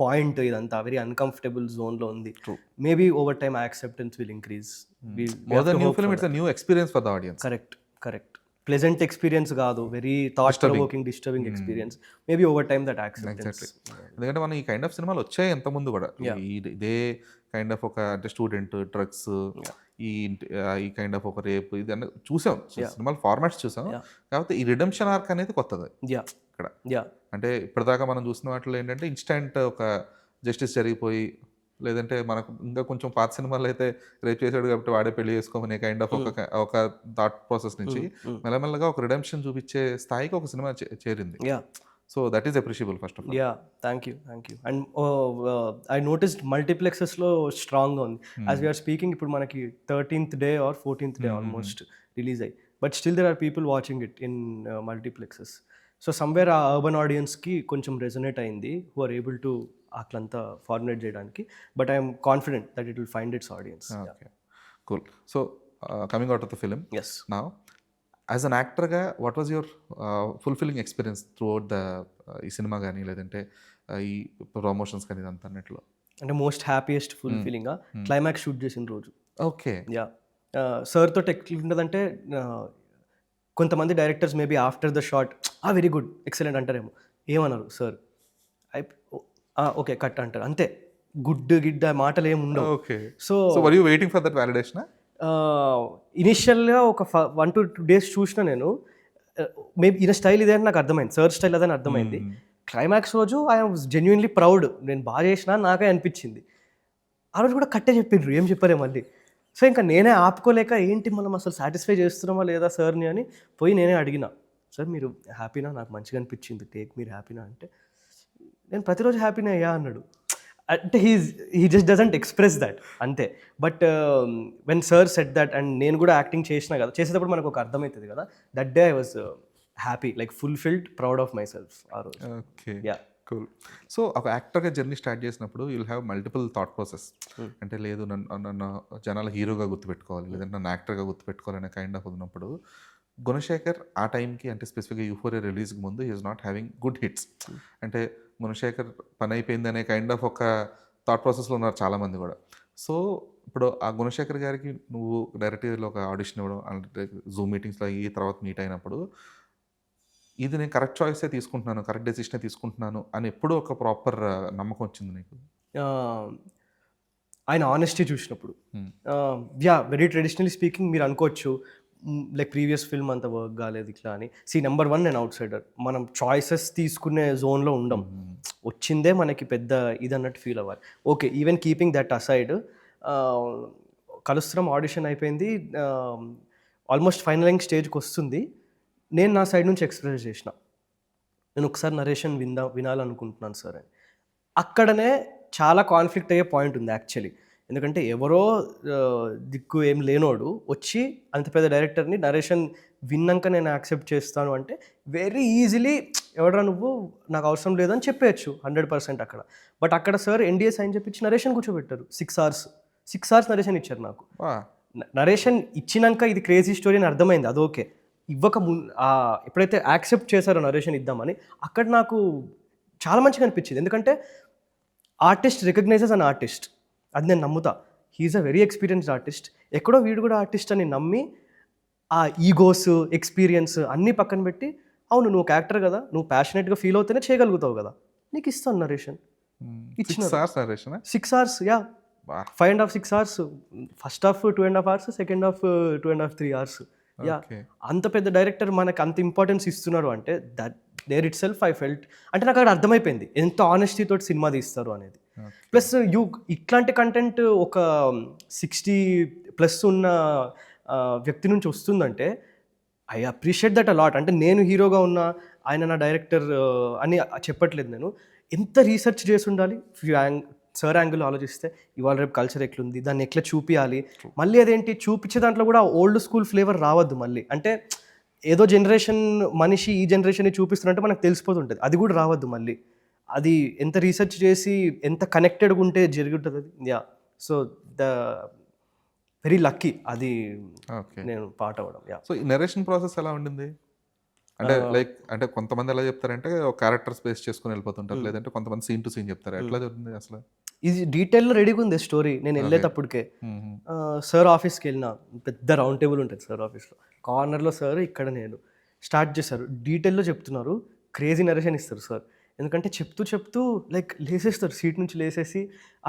పాయింట్, ఇదంతా వెరీ అన్కంఫర్టబుల్ జోన్లో ఉంది. Maybe over time acceptance will increase. New experience for the audience. Correct pleasant experience కాదు, very thought provoking disturbing experience. Maybe over time that acceptance. ఎందుకంటే మనం ఈ కైండ్ ఆఫ్ సినిమాలు వచ్చాయి ఎంత ముందు కూడా, ఇదే కైండ్ ఆఫ్ ఒక అంటే స్టూడెంట్ డ్రగ్స్, ఈ కైండ్ ఆఫ్ ఒక రేప్, ఇది అన్న చూసాం సినిమాలు ఫార్మాట్స్ చూసాం. కాకపోతే ఈ రిడెంప్షన్ ఆర్క్ అనేది కొత్తది ఇక్కడ. అంటే ఇప్పటిదాకా మనం చూసిన వాటిలో ఏంటంటే ఇన్స్టెంట్ ఒక జస్టిస్ జరిగిపోయి, లేదంటే మనకు ఇంకా కొంచెం పాత సినిమాల్లో అయితే రేప్ చేశాడు కాబట్టి వాడే పెళ్లి చేసుకోమనే కైండ్ ఆఫ్ ఒక థాట్ ప్రాసెస్ నుంచి మెల్లమెల్లగా ఒక రిడెంప్షన్ చూపించే స్థాయికి ఒక సినిమా చేరింది. So that is appreciable first of all. Yeah thank you and I noticed మల్టీప్లెక్సెస్లో స్ట్రాంగ్గా ఉంది. యాజ్ వీఆర్ స్పీకింగ్ ఇప్పుడు మనకి 13th day or 14th day almost release అయ్యి, but still there are people watching it in మల్టీప్లెక్సెస్. సో సమ్వేర్ ఆ అర్బన్ ఆడియన్స్కి కొంచెం రెజొనేట్ అయింది, హూ ఆర్ ఏబుల్ టు అట్లంతా ఫార్ములేట్ చేయడానికి. But I'm confident that it will find its audience. Okay, cool. So coming out of the film yes. నా యాజ్ అన్ యాక్టర్గా what was your fulfilling experience throughout the ఈ సినిమా కానీ లేదంటే ఈ ప్రమోషన్స్ కానీ ఇదంతా అన్నిట్లో? అంటే most happiest full feeling climax shoot చేసిన రోజు. ఓకే. యా సార్ తోటి ఎట్లుంటుందంటే కొంతమంది directors maybe after the shot very good excellent అంటారేమో, ఏమన్నారు సార్ ఓకే కట్ అంటారు అంతే, గుడ్ గిడ్ మాటలు ఏమి ఉండవు. Okay. So were you waiting for that validation? ఇనిషియల్గా ఒక 1 to 2 days చూసిన నేను, మేబీ ఈయన స్టైల్ ఇదే అని నాకు అర్థమైంది, సార్ స్టైల్ అదని అర్థమైంది. క్లైమాక్స్ రోజు ఐ వాజ్ జెన్యున్లీ ప్రౌడ్, నేను బాగా చేసినా నాకే అనిపించింది. ఆ రోజు కూడా కట్టే చెప్పిండ్రు, ఏం చెప్పలే మళ్ళీ. సో ఇంకా నేనే ఆపుకోలేక ఏంటి మనం అసలు సాటిస్ఫై చేస్తున్నామా లేదా సార్ని అని పోయి నేనే అడిగిన, సార్ మీరు హ్యాపీనా, నాకు మంచిగా అనిపించింది టేక్, మీరు హ్యాపీనా అంటే నేను ప్రతిరోజు హ్యాపీనే అయ్యా అన్నాడు. అంటే he just doesn't express that అంతే. But when sir said that and నేను కూడా యాక్టింగ్ చేసినా కదా, చేసేటప్పుడు మనకు ఒక అర్థమవుతుంది కదా, that day I was happy, like fulfilled, proud of my self ఆ రోజు. Okay, yeah. కూల్. సో ఒక యాక్టర్గా జర్నీ స్టార్ట్ చేసినప్పుడు you'll have multiple thought process. అంటే లేదు నన్ను జనాల హీరోగా గుర్తుపెట్టుకోవాలి, లేదంటే నన్ను యాక్టర్గా గుర్తుపెట్టుకోవాలి అనే కైండ్ ఆఫ్ ఉన్నప్పుడు గుణశేఖర్ ఆ టైంకి అంటే స్పెసిఫిక్గా యూఫోరియా రిలీజ్కి ముందు he is not having good hits. అంటే గుణశేఖర్ పని అయిపోయింది అనే కైండ్ ఆఫ్ ఒక థాట్ ప్రాసెస్లో ఉన్నారు చాలామంది కూడా. సో ఇప్పుడు ఆ గుణశేఖర్ గారికి నువ్వు డైరెక్ట్గా ఒక ఆడిషన్ ఇవ్వడం అంటే జూమ్ మీటింగ్స్లో ఈ తర్వాత మీట్ అయినప్పుడు ఇది నేను కరెక్ట్ చాయిసే తీసుకుంటున్నాను, కరెక్ట్ డెసిషనే తీసుకుంటున్నాను అని ఎప్పుడూ ఒక ప్రాపర్ నమ్మకం వచ్చింది నీకు? ఆయన ఆనెస్టీ చూసినప్పుడు, యా వెరీ ట్రెడిషనలీ స్పీకింగ్ మీరు అనుకోవచ్చు లైక్ ప్రీవియస్ ఫిల్మ్ అంత వర్క్ కాలేదు ఇట్లా అని. నెంబర్ 1 నేను అవుట్ సైడర్, మనం చాయిసెస్ తీసుకునే జోన్లో ఉండం, వచ్చిందే మనకి పెద్ద ఇది అన్నట్టు ఫీల్ అవ్వాలి. Okay, even keeping that aside, కలుస్తున్నాం, ఆడిషన్ అయిపోయింది, ఆల్మోస్ట్ ఫైనలింగ్ స్టేజ్కి వస్తుంది. నేను నా సైడ్ నుంచి ఎక్స్ప్రెస్ చేసిన, నేను ఒకసారి నరేషన్ వినాలనుకుంటున్నాను సార్ అని. అక్కడనే చాలా కాన్ఫ్లిక్ట్ అయ్యే పాయింట్ ఉంది యాక్చువల్లీ. ఎందుకంటే ఎవరో దిక్కు ఏం లేనోడు వచ్చి అంత పెద్ద డైరెక్టర్ని నరేషన్ విన్నాక నేను యాక్సెప్ట్ చేస్తాను అంటే వెరీ ఈజీలీ ఎవడరా నువ్వు, నాకు అవసరం లేదని చెప్పేయచ్చు 100% అక్కడ. బట్ అక్కడ సార్ ఎన్డీఏ సైన్ చెప్పించి నరేషన్ కూర్చోబెట్టారు 6 hours నరేషన్ ఇచ్చారు నాకు. నరేషన్ ఇచ్చినాక ఇది క్రేజీ స్టోరీ అని అర్థమైంది, అది ఓకే. ఎప్పుడైతే యాక్సెప్ట్ చేశారో నరేషన్ ఇద్దామని, అక్కడ నాకు చాలా మంచిగా అనిపించింది. ఎందుకంటే ఆర్టిస్ట్ రికగ్నైజెస్ అన్ ఆర్టిస్ట్, అది నేను నమ్ముతా. He's a very experienced artist. ఎక్కడో వీడు కూడా ఆర్టిస్ట్ అని నమ్మి ఆ ఈగోస్ ఎక్స్పీరియన్స్ అన్నీ పక్కన పెట్టి, అవును నువ్వు ఒక యాక్టర్ కదా, నువ్వు ప్యాషనెట్గా ఫీల్ అవుతేనే చేయగలుగుతావు కదా, నీకు ఇస్తాను నరేషన్. ఇచ్చిన 6 hours, yeah 5.5 6 hours, first half 2.5 hours, second half 2.5 3 hours. Yeah, అంత పెద్ద డైరెక్టర్ మనకు అంత ఇంపార్టెన్స్ ఇస్తున్నారు అంటే that there itself I felt, అంటే నాకు అక్కడ అర్థమైపోయింది ఎంత ఆనెస్టీ తోటి సినిమా తీస్తారు అనేది. ప్లస్ ఇట్లాంటి కంటెంట్ ఒక 60+ ఉన్న వ్యక్తి నుంచి వస్తుందంటే ఐ అప్రిషియేట్ దట్ అలాట్. అంటే నేను హీరోగా ఉన్నా, ఆయన నా డైరెక్టర్ అని చెప్పట్లేదు నేను. ఎంత రీసెర్చ్ చేసి ఉండాలి, సార్ యాంగిల్ ఆలోచిస్తే ఇవాళ రేపు కల్చర్ ఎట్లుంది, దాన్ని ఎట్లా చూపించాలి, మళ్ళీ అదేంటి చూపించే దాంట్లో కూడా ఓల్డ్ స్కూల్ ఫ్లేవర్ రావద్దు మళ్ళీ. అంటే ఏదో జనరేషన్ మనిషి ఈ జనరేషన్ని చూపిస్తున్నట్టు మనకు తెలిసిపోతుంటుంది, అది కూడా రావద్దు మళ్ళీ. అది ఎంత రీసెర్చ్ చేసి ఎంత కనెక్టెడ్గా ఉంటే జరుగుతుంది అది. Yeah, so the very lucky అది నేను పార్ట్ అవ్వడం. యా. సో ఈ నరేషన్ ప్రాసెస్ ఎలా ఉండింది? అంటే అంటే కొంతమంది ఎలా చెప్తారంటే ఒక క్యారెక్టర్ స్పేస్ చేసుకుని వెళ్ళిపోతుంటారు, లేదంటే కొంతమంది సీన్ టు సీన్ చెప్తారు, ఎట్లా జరుగుతుంది అసలు? ఇది డీటెయిల్లో రెడీగా ఉంది స్టోరీ. నేను వెళ్ళేటప్పటికే సార్ ఆఫీస్కి వెళ్ళిన, పెద్ద రౌండ్ టేబుల్ ఉంటుంది సార్ ఆఫీస్లో, కార్నర్లో సార్, ఇక్కడ నేను స్టార్ట్ చేశారు, డీటెయిల్లో చెప్తున్నారు, క్రేజీ నరేషన్ ఇస్తారు సార్. ఎందుకంటే చెప్తూ లైక్ లేసేస్తారు, సీట్ నుంచి లేసేసి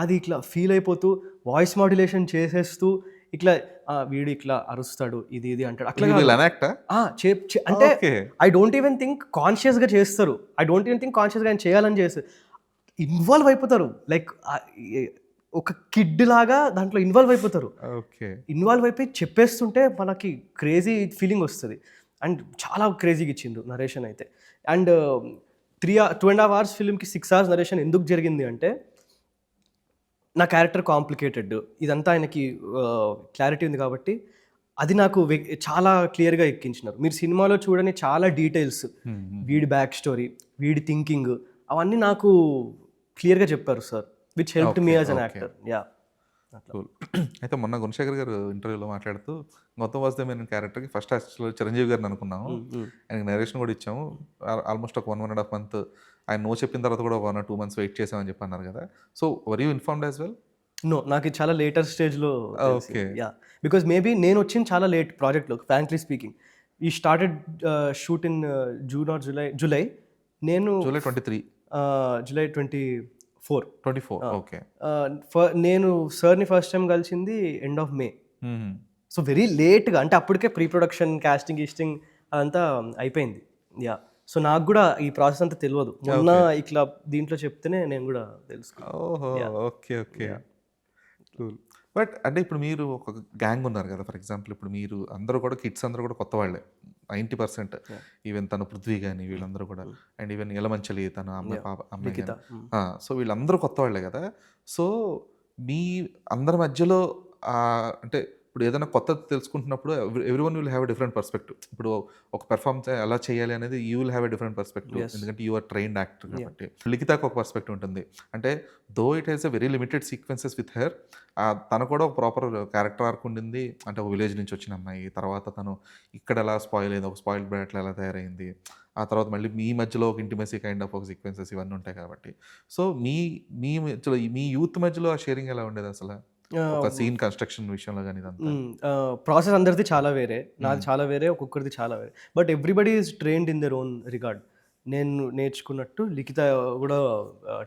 అది ఇట్లా ఫీల్ అయిపోతూ వాయిస్ మాడ్యులేషన్ చేసేస్తూ ఇట్లా వీడు ఇట్లా అరుస్తాడు, ఇది అంటాడు, అట్లా అంటే ఐ డోంట్ ఈవెన్ థింక్ కాన్షియస్గా చేస్తారు, ఐ డోంట్ ఈవెన్ థింక్ కాన్షియస్గా ఆయన చేయాలని చేస్తారు, ఇన్వాల్వ్ అయిపోతారు, లైక్ ఒక కిడ్ లాగా దాంట్లో ఇన్వాల్వ్ అయిపోతారు. ఇన్వాల్వ్ అయిపోయి చెప్పేస్తుంటే మనకి క్రేజీ ఫీలింగ్ వస్తుంది. అండ్ చాలా క్రేజీగా ఇచ్చిండు నరేషన్ అయితే. అండ్ 2.5 hours ఫిల్మ్కి 6 hours నరేషన్ ఎందుకు జరిగింది అంటే నా క్యారెక్టర్ కాంప్లికేటెడ్, ఇదంతా ఆయనకి క్లారిటీ ఉంది కాబట్టి అది నాకు చాలా క్లియర్గా ఎక్కించినారు. మీరు సినిమాలో చూడని చాలా డీటెయిల్స్, వీడి బ్యాక్ స్టోరీ, వీడి థింకింగ్, అవన్నీ నాకు క్లియర్గా చెప్పారు sir, which help me as an actor. Yeah. Cool. అయితే మొన్న గుణశేఖర్ గారు ఇంటర్వ్యూలో మాట్లాడుతూ గౌతమ్ వాసుదేవ్ క్యారెక్టర్కి ఫస్ట్ యాక్చువల్ చిరంజీవి గారిని అనుకున్నాము, ఆయనకి నరేషన్ కూడా ఇచ్చాము, ఆల్మోస్ట్ ఒక 1.5 month ఆయన నో చెప్పిన తర్వాత కూడా 1 or 2 months వెయిట్ చేసామని చెప్పి అన్నారు కదా. So were you informed as well? No, నాకు ఇది చాలా లేటర్ స్టేజ్లో. ఓకే. యా, బికాజ్ మేబీ నేను వచ్చింది చాలా లేట్ ప్రాజెక్ట్లో, ఫ్రాంక్లీ స్పీకింగ్. ఈ started shoot in June or July. నేను జూలై 23. జూలై 24. ఓకే. నేను సార్ని ఫస్ట్ టైం కలిసింది end of May. So very లేట్గా, అంటే అప్పటికే ప్రీ ప్రొడక్షన్, కాస్టింగ్ అదంతా అయిపోయింది. యా. సో నాకు కూడా ఈ ప్రాసెస్ అంతా తెలియదు, మొన్న ఇట్లా దీంట్లో చెప్తేనే నేను కూడా తెలుసుకున్నాను. ఓహో, ఓకే ఓకే. బట్ అంటే ఇప్పుడు మీరు ఒక గ్యాంగ్ ఉన్నారు కదా, ఫర్ ఎగ్జాంపుల్ ఇప్పుడు మీరు అందరూ కూడా కిడ్స్ అందరూ కూడా కొత్త వాళ్ళే 90%. ఈవెన్ తను పృథ్వీ కానీ వీళ్ళందరూ కూడా, అండ్ ఈవెన్ యలమంచలి తను అమ్మాయి. సో వీళ్ళందరూ కొత్త వాళ్ళే కదా. సో మీ అందరి మధ్యలో అంటే ఇప్పుడు ఏదైనా కొత్త తెలుసుకుంటున్నప్పుడు everyone will have a different perspective. ఇప్పుడు ఒక పెర్ఫార్మెన్స్ ఎలా చేయాలి అనేది you will have a different perspective, ఎందుకంటే యూ ఆర్ ట్రైన్డ్ యాక్టర్ కాబట్టి. లిఖితాకు ఒక పర్స్పెక్టివ్ ఉంటుంది, అంటే though it has a very limited sequences with her. తను కూడా ఒక ప్రాపర్ క్యారెక్టర్ ఆర్క్ ఉండింది, అంటే ఒక విలేజ్ నుంచి వచ్చిన అమ్మాయి, తర్వాత తను ఇక్కడ ఎలా స్పాయిల్ అయింది, ఒక స్పాయిల్డ్ బ్రాట్ ఎలా తయారైంది, ఆ తర్వాత మళ్ళీ మీ మధ్యలో ఒక ఇంటిమసీ కైండ్ ఆఫ్ ఒక సీక్వెన్సెస్ ఇవన్నీ ఉంటాయి కాబట్టి. సో మీ మధ్యలో, మీ యూత్ మధ్యలో ఆ షేరింగ్ ఎలా ఉండేది అసలు, ఒక సీన్ కన్స్ట్రక్షన్ విషయంలో కానీ? ప్రాసెస్ అందరిది చాలా వేరే, నాది చాలా వేరే, ఒక్కొక్కరిది చాలా వేరే. But everybody is trained in their own regard. నేను నేర్చుకున్నట్టు లిఖిత కూడా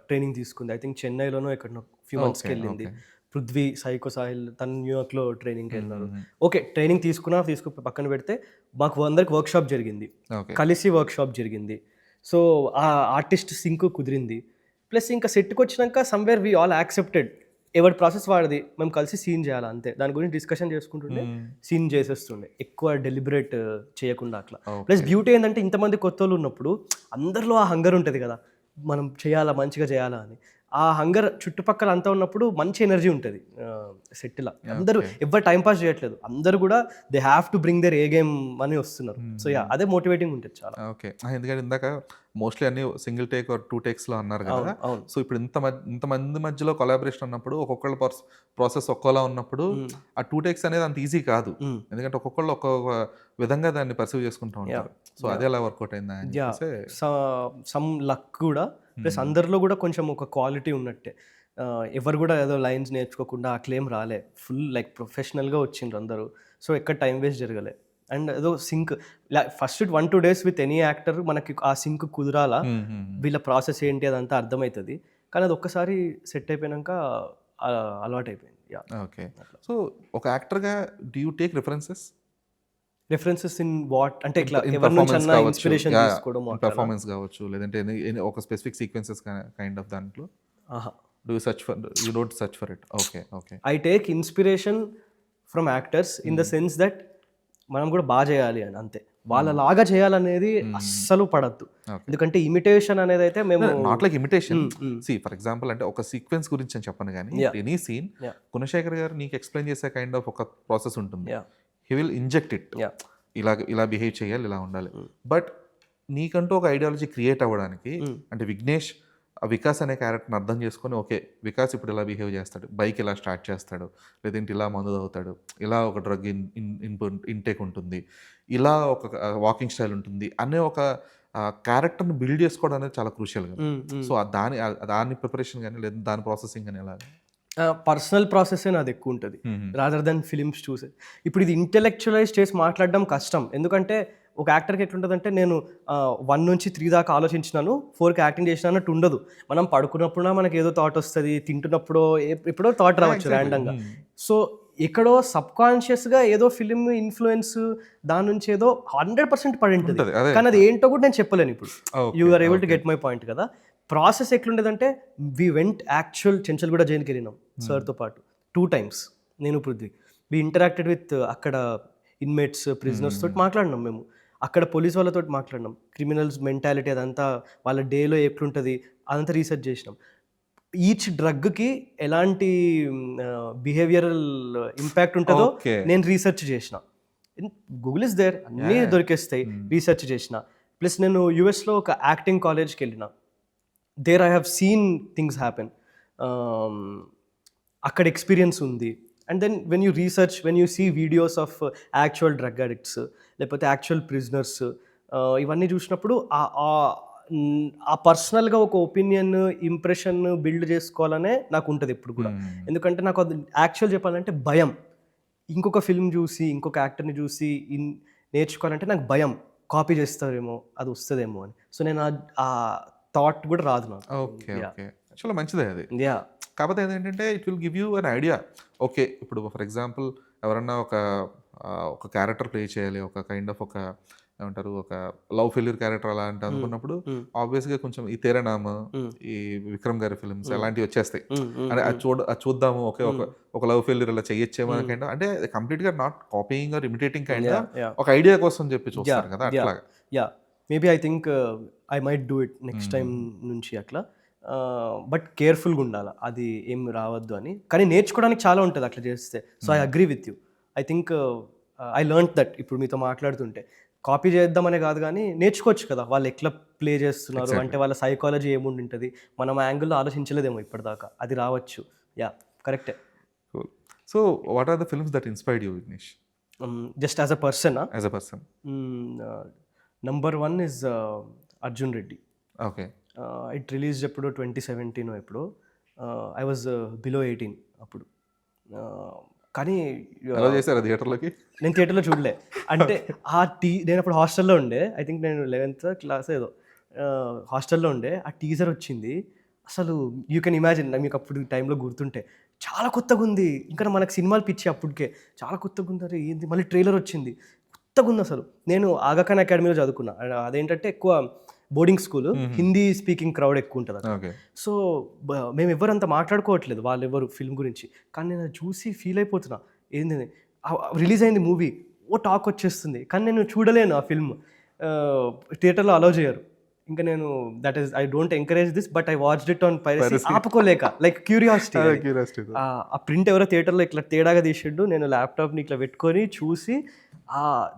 ట్రైనింగ్ తీసుకుంది. ఐ థింక్ చెన్నైలోనో ఎక్కడనో ఫ్యూ మంత్స్కి వెళ్ళింది. పృథ్వీ, సైకో సాహిల్ తను న్యూయార్క్లో ట్రైనింగ్కి వెళ్ళినారు. ఓకే, ట్రైనింగ్ తీసుకుని పక్కన పెడితే మాకు అందరికి వర్క్షాప్ జరిగింది, కలిసి వర్క్షాప్ జరిగింది. సో ఆ ఆర్టిస్ట్ సింక్ కుదిరింది. ప్లస్ ఇంకా సెట్కి వచ్చినాక సమ్వేర్ వీ ఆల్ యాక్సెప్టెడ్, ఎవరి ప్రాసెస్ వాడిది, మేము కలిసి సీన్ చేయాలి అంతే. దాని గురించి డిస్కషన్ చేసుకుంటుండే సీన్ చేసేస్తుండే, ఎక్కువ డెలిబరేట్ చేయకుండా అట్లా. ప్లస్ బ్యూటీ ఏంటంటే ఇంతమంది కొత్త వాళ్ళు ఉన్నప్పుడు అందరిలో ఆ హంగర్ ఉంటుంది కదా, మనం చేయాలా, మంచిగా చేయాలా అని. ఆ హంగర్ చుట్టుపక్కల అంతా ఉన్నప్పుడు మంచి ఎనర్జీ ఉంటుంది సెట్లో. అందరూ ఎవరు టైంపాస్ చేయట్లేదు, అందరూ కూడా they have to bring there A game అని వస్తున్నారు. సో యా, అదే మోటివేటింగ్ ఉంటుంది చాలా. ఓకే. ఎందుకంటే ఇందాక మోస్ట్లీ అన్ని సింగిల్ టేక్ ఆర్ 2 takes అంటున్నారు కదా. సో ఇప్పుడు ఇంతమంది మధ్యలో కొలాబరేషన్ ఉన్నప్పుడు ఒక్కొక్కళ్ళ ప్రాసెస్ ఒక్కోలా ఉన్నప్పుడు ఆ 2 takes అనేది అంత ఈజీ కాదు, ఎందుకంటే ఒక్కొక్కళ్ళు ఒక్కొక్క విధంగా దాన్ని పర్సీవ్ చేసుకుంటూ ఉంటారు. సో అదే ఎలా వర్కౌట్ అయిందా? సమ్ లక్ కూడా, ప్లస్ అందరిలో కూడా కొంచెం ఒక క్వాలిటీ ఉన్నట్టే. ఎవరు కూడా ఏదో లైన్స్ నేర్చుకోకుండా ఆ క్లెయిమ్ రాలే, ఫుల్ లైక్ ప్రొఫెషనల్గా వచ్చిండ్రు అందరూ. సో ఎక్కడ టైం వేస్ట్ జరగలే. అండ్ ఏదో sync first 1-2 days with any actor మనకి ఆ సింక్ కుదరాలా, వీళ్ళ ప్రాసెస్ ఏంటి అదంతా అర్థమవుతుంది. కానీ అది ఒక్కసారి సెట్ అయిపోయాక అలవాటు అయిపోయింది. ఓకే. సో ఒక యాక్టర్గా do you take references in what అంటే ఇట్లా ఎవరి నుంచి అన్నా ఇన్స్పిరేషన్ తీసుకోవడం, పెర్ఫార్మెన్స్ కావచ్చు, లేదంటే ఒక స్పెసిఫిక్ సీక్వెన్సెస్ కైండ్ ఆఫ్ దాంట్లో do you search for, you don't search for it? Okay. I take inspiration from actors in the sense that మనం కూడా బాగా చేయాలి అని, అంతే. వాళ్ళలాగా చేయాలనేది అస్సలు పడద్దు, ఎందుకంటే ఇమిటేషన్ అనేది అయితే మేము not like imitation. See for example అంటే ఒక సీక్వెన్స్ గురించి అని చెప్పను కానీ ఎనీ సీన్ గుణశేఖర్ గారు నీకు ఎక్స్ప్లెయిన్ చేసే కైండ్ ఆఫ్ ఒక ప్రాసెస్ ఉంటుంది. హీ విల్ ఇంజెక్ట్ ఇట్, ఇలా బిహేవ్ చేయాలి, ఇలా ఉండాలి. బట్ నీకంటూ ఒక ఐడియాలజీ క్రియేట్ అవ్వడానికి, అంటే వికాస్ అనే క్యారెక్టర్ని అర్థం చేసుకొని, ఓకే వికాస్ ఇప్పుడు ఇలా బిహేవ్ చేస్తాడు, బైక్ ఇలా స్టార్ట్ చేస్తాడు, లేదంటే ఇలా మందు తాగుతాడు, ఇలా ఒక డ్రగ్ ఇంటేక్ ఉంటుంది, ఇలా ఒక వాకింగ్ స్టైల్ ఉంటుంది అనే ఒక క్యారెక్టర్ని బిల్డ్ చేసుకోవడం అనేది చాలా క్రూషియల్ కదా. సో దాని ప్రిపరేషన్ కానీ లేదా దాని ప్రాసెసింగ్ కానీ ఎలా? పర్సనల్ ప్రాసెస్ నాది ఎక్కువ ఉంటుంది రాదర్ దెన్ ఫిలిమ్స్ చూసే. ఇప్పుడు ఇది ఇంటెలెక్చువలైజ్ చేసి మాట్లాడడం కష్టం, ఎందుకంటే ఒక యాక్టర్కి ఎట్లుంటుందంటే నేను 1 నుంచి 3 దాకా ఆలోచించినాను, 4కి యాక్టింగ్ చేసినా అన్నట్టు ఉండదు. మనం పడుకున్నప్పుడు మనకి ఏదో థాట్ వస్తుంది, తింటున్నప్పుడు ఎప్పుడో థాట్ రావచ్చు ర్యాండమ్గా. సో ఎక్కడో సబ్ కాన్షియస్గా ఏదో ఫిలిం ఇన్ఫ్లుయెన్స్ దాని నుంచి ఏదో 100% పడి ఉంటుంది, కానీ అది ఏంటో కూడా నేను చెప్పలేను ఇప్పుడు. You are able to get my point కదా. ప్రాసెస్ ఎట్లుండేదంటే వి వెంట్ యాక్చువల్ చెంచల్గూడ జైలుకి వెళ్ళినాం సార్తో పాటు 2 times, నేను పృథ్వీ. వి ఇంటరాక్టెడ్ విత్ అక్కడ ఇన్మేట్స్, ప్రిజనర్స్ తోటి మాట్లాడినాం మేము. అక్కడ పోలీస్ వాళ్ళతో మాట్లాడినాం, క్రిమినల్స్ మెంటాలిటీ అదంతా వాళ్ళ డేలో ఎట్లుంటుంది అదంతా రీసెర్చ్ చేసినాం. ఈచ్ డ్రగ్కి ఎలాంటి బిహేవియరల్ ఇంపాక్ట్ ఉంటుందో Okay. నేను రీసెర్చ్ చేసిన. గూగుల్ ఇస్ దేర్, అన్నీ దొరికేస్తాయి. రీసెర్చ్ చేసిన. ప్లస్ నేను యూఎస్లో ఒక యాక్టింగ్ కాలేజ్కి వెళ్ళిన. There I have seen things happen. అక్కడ ఎక్స్పీరియన్స్ ఉంది. And then when you research, when you see videos of actual drug addicts లేకపోతే యాక్చువల్ ప్రిజనర్స్, ఇవన్నీ చూసినప్పుడు ఆ పర్సనల్గా ఒక ఒపీనియన్, ఇంప్రెషన్ బిల్డ్ చేసుకోవాలనే నాకు ఉంటుంది ఎప్పుడు కూడా. ఎందుకంటే నాకు అది యాక్చువల్ చెప్పాలంటే భయం. ఇంకొక ఫిల్మ్ చూసి ఇంకొక యాక్టర్ని చూసి నేర్చుకోవాలంటే నాకు భయం, కాపీ చేస్తారేమో, అది వస్తుందేమో అని. సో నేను ఆ థాట్ కూడా రాదు నాకు. ఓకే ఓకే, చాలా మంచిదే అది. యా, కాకపోతే ఏంటంటే it will give you an idea. Okay, ఇప్పుడు ఫర్ ఎగ్జాంపుల్ ఎవరన్నా ఒక క్యారెక్టర్ ప్లే చేయాలి, ఒక కైండ్ ఆఫ్ ఒక ఏమంటారు, ఒక లవ్ ఫెయిల్యూర్ క్యారెక్టర్ అలా అంటే అనుకున్నప్పుడు ఆబ్వియస్గా కొంచెం ఈ తేరనామ, ఈ విక్రమ్ గారి ఫిల్మ్స్ అలాంటివి వచ్చేస్తాయి. అంటే అది చూద్దాము, ఓకే ఒక లవ్ ఫెయిల్యూర్ అలా చెయ్యొచ్చేమో కైండ్, అంటే కంప్లీట్గా not copying or imitating kind, ఒక ఐడియా కోసం చెప్పి చూస్తారు కదా అట్లా. Yeah, maybe I think I might do it next time నుంచి అట్లా. బట్ కేర్ఫుల్గా ఉండాలి, అది ఏం రావద్దు అని. కానీ నేర్చుకోవడానికి చాలా ఉంటుంది అట్లా చేస్తే. So I agree with you. I think I learn that. ఇప్పుడు మీతో మాట్లాడుతుంటే కాపీ చేద్దామనే కాదు, కానీ నేర్చుకోవచ్చు కదా వాళ్ళు ఎట్లా ప్లే చేస్తున్నారు, అంటే వాళ్ళ సైకాలజీ ఏముండి ఉంటుంది, మనం ఆ యాంగిల్లో ఆలోచించలేదేమో ఇప్పటిదాకా, అది రావచ్చు. యా, కరెక్టే. So what are the films that inspired you, Vignesh? Just as a person, number 1 is Arjun Reddy. Okay. It release ఎప్పుడు 2017 ఎప్పుడు. ఐ వాజ్ బిలో 18 అప్పుడు. కానీ ఎలా చేశారు థియేటర్లోకి? నేను థియేటర్లో చూడలే. అంటే నేను అప్పుడు హాస్టల్లో ఉండే. ఐ థింక్ నేను 11th క్లాస్ ఏదో హాస్టల్లో ఉండే. ఆ టీజర్ వచ్చింది. అసలు యూ కెన్ ఇమాజిన్, మీకు అప్పుడు టైంలో గుర్తుంటే చాలా కొత్తగా ఉంది. ఇంకా మనకు సినిమాలు పిచ్చి అప్పటికే, చాలా కొత్తగా ఉంది. అరే ఏంది, మళ్ళీ ట్రైలర్ వచ్చింది, కొత్తగా ఉంది అసలు. నేను ఆగాఖాన్ అకాడమీలో చదువుకున్నా. అదేంటంటే ఎక్కువ boarding school, Hindi speaking crowd ఎక్కువ ఉంటుంది అక్కడ. సో మేము ఎవరంతా మాట్లాడుకోవట్లేదు వాళ్ళు ఎవరు ఫిల్మ్ గురించి. కానీ నేను చూసి ఫీల్ అయిపోతున్నా, ఏంది రిలీజ్ అయింది మూవీ, ఓ టాక్ వచ్చేస్తుంది, కానీ నేను చూడలేను ఆ ఫిల్మ్. థియేటర్లో అలౌ చేయరు. ఇంకా నేను that is, I don't encourage this, but I watched it on piracy, ఆపుకోలేక, లైక్ క్యూరియాసిటీ. ఆ ప్రింట్ ఎవరో థియేటర్లో ఇట్లా తేడాగా తీసిండు, నేను ల్యాప్టాప్ని ఇట్లా పెట్టుకొని చూసి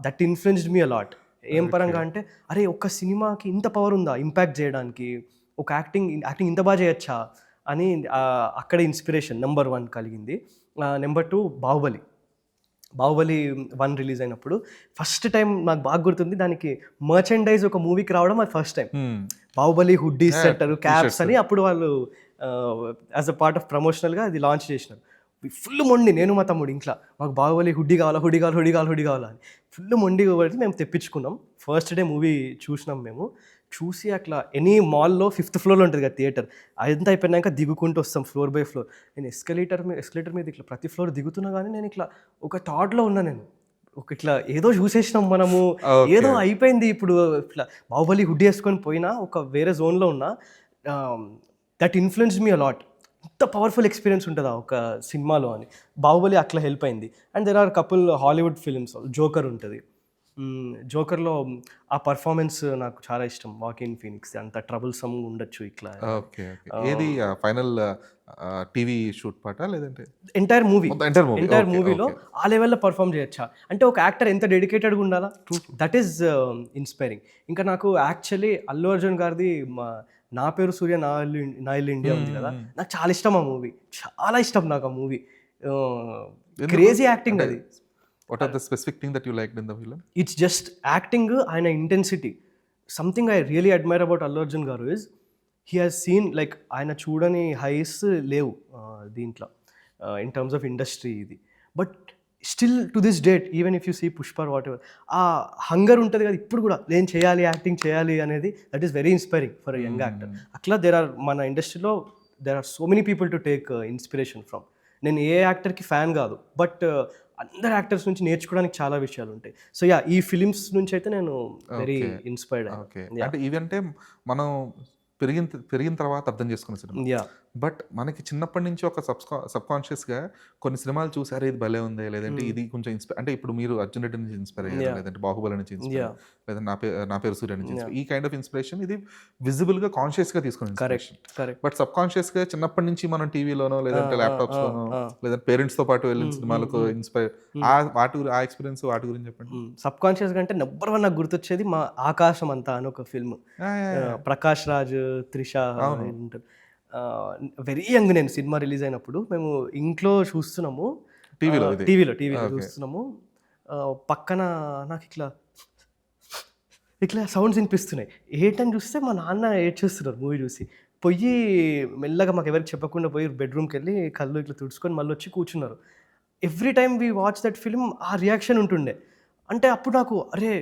దట్ ఇన్ఫ్లుయెన్స్డ్ మీ అలాట్. ఏం పరంగా అంటే, అరే ఒక్క సినిమాకి ఇంత పవర్ ఉందా ఇంపాక్ట్ చేయడానికి, ఒక యాక్టింగ్ ఇంత బాగా చేయొచ్చా అని అక్కడ ఇన్స్పిరేషన్ నెంబర్ 1 కలిగింది. నెంబర్ 2 బాహుబలి 1 రిలీజ్ అయినప్పుడు ఫస్ట్ టైం నాకు బాగా గుర్తుంది, దానికి మర్చెండైజ్ ఒక మూవీకి రావడం అది ఫస్ట్ టైం. బాహుబలి హుడ్డీస్ అంటారు, క్యాప్స్ అని, అప్పుడు వాళ్ళు యాజ్ అ పార్ట్ ఆఫ్ ప్రమోషనల్గా అది లాంచ్ చేసినారు. ఫుల్ మొండి, నేను మా తమ్ముడు ఇంట్లో, మాకు బాహుబలి హుడ్డీ కావాలా అని ఫుల్ మొండి కాబట్టి మేము తెప్పించుకున్నాం. ఫస్ట్ డే మూవీ చూసినాం మేము. చూసి అట్లా ఎనీ మాల్లో 5th ఫ్లోర్లో ఉంటుంది కదా థియేటర్, అదంతా అయిపోయినాక దిగుకుంటూ వస్తాం ఫ్లోర్ బై ఫ్లోర్. నేను ఎస్కలేటర్ మీద ఇట్లా ప్రతి ఫ్లోర్ దిగుతున్నా, కానీ నేను ఇట్లా ఒక థాట్లో ఉన్నా. నేను ఇట్లా ఏదో చూసేసినాం మనము, ఏదో అయిపోయింది. ఇప్పుడు ఇట్లా బాహుబలి హుడ్డీ వేసుకొని పోయినా ఒక వేరే జోన్లో ఉన్నా. That influence me a lot. ఇంత పవర్ఫుల్ ఎక్స్పీరియన్స్ ఉంటుందా ఒక సినిమాలో అని బాహుబలి అట్లా హెల్ప్ అయింది. And there are couple Hollywood films. Joker ఉంటుంది. జోకర్లో ఆ పర్ఫార్మెన్స్ నాకు చాలా ఇష్టం, వాకిన్ ఫీనిక్స్. అంత ట్రబుల్సమ్ ఉండొచ్చు ఇట్లా. ఓకే, ఏది ఫైనల్ టీవీ షూట్ పాట లేదంటే ఎంటైర్ మూవీలో ఆ లెవెల్లో పర్ఫామ్ చేయొచ్చా అంటే ఒక యాక్టర్ ఎంత డెడికేటెడ్గా ఉండాలా, దట్ ఈస్ ఇన్స్పైరింగ్. ఇంకా నాకు యాక్చువల్లీ అల్లు అర్జున్ గారిది నా పేరు సూర్య నా ఇల్లు ఇండియా ఉంది కదా, నాకు చాలా ఇష్టం ఆ మూవీ, చాలా ఇష్టం నాకు ఆ మూవీ. క్రేజీ యాక్టింగ్ అది. What are the specific thing that you liked in the film? It's just acting, ఆయన intensity. Something I really admire about Allu Arjun garu is he has seen like ఆయన చూడని హైస్ లేవు దీంట్లో in terms of industry ఇది. But still to this date, even if you see Pushpa or whatever, ఆ హంగర్ ఉంటుంది కదా ఇప్పుడు కూడా, నేను చేయాలి, యాక్టింగ్ చేయాలి అనేది, that is very inspiring for a young actor. అట్లా మన ఇండస్ట్రీలో there are so many people to take inspiration from. నేను ఏ యాక్టర్కి ఫ్యాన్ కాదు, బట్ అందరు యాక్టర్స్ నుంచి నేర్చుకోవడానికి చాలా విషయాలు ఉంటాయి. సో యా, ఈ ఫిలిమ్స్ నుంచి అయితే నేను వెరీ ఇన్స్పైర్డ్. అంటే ఇవంటే మనం పెరిగిన తర్వాత అర్థం చేసుకున్న సినిమా. బట్ మనకి చిన్నప్పటి నుంచి ఒక సబ్కాన్షియస్గా కొన్ని సినిమాలు చూసారు, ఇది భలే ఉంది, లేదంటే ఇది కొంచెం అంటే ఇప్పుడు మీరు అర్జున్ రెడ్డి నుంచి ఇన్స్పైర్ అయ్యారు, లేదంటే బాహుబలి నుంచి ఇన్స్పైర్, లేదంటే నా పేరు సూర్య నుంచి inspire. ఈ కైండ్ ఆఫ్ ఇన్స్పిరేషన్ ఇది విజిబుల్గా కాన్షియస్గా తీసుకుని కరెక్ట్. బట్ సబ్కాన్షియస్గా చిన్నప్పటి నుంచి మనం టీవీలోనో లేదంటే ల్యాప్టాప్స్లోనో లేదంటే పేరెంట్స్తో పాటు వెళ్ళిన సినిమాలకు ఇన్స్పైర్ ఆ ఎక్స్పీరియన్స్ వాటి గురించి చెప్పండి. సబ్ కాన్షియస్ అంటే నెంబర్ 1 నాకు గుర్తొచ్చేది మా ఆకాశం అంతా అని ఒక ఫిల్మ్. ప్రకాష్ రాజ్, త్రిష ఉంటారు. వెరీ యంగ్ నేను సినిమా రిలీజ్ అయినప్పుడు మేము ఇంట్లో చూస్తున్నాము, టీవీలో చూస్తున్నాము. పక్కన నాకు ఇట్లా సౌండ్స్ వినిపిస్తున్నాయి. ఏంటని చూస్తే మా నాన్న ఏడ్చేస్తున్నారు మూవీ చూసి. పొయ్యి మెల్లగా మాకు ఎవరికి చెప్పకుండా పోయి బెడ్రూమ్కి వెళ్ళి కళ్ళు ఇట్లా తుడుచుకొని మళ్ళీ వచ్చి కూర్చున్నారు. Every time we watch that film ఆ రియాక్షన్ ఉంటుండే. అంటే అప్పుడు నాకు అరే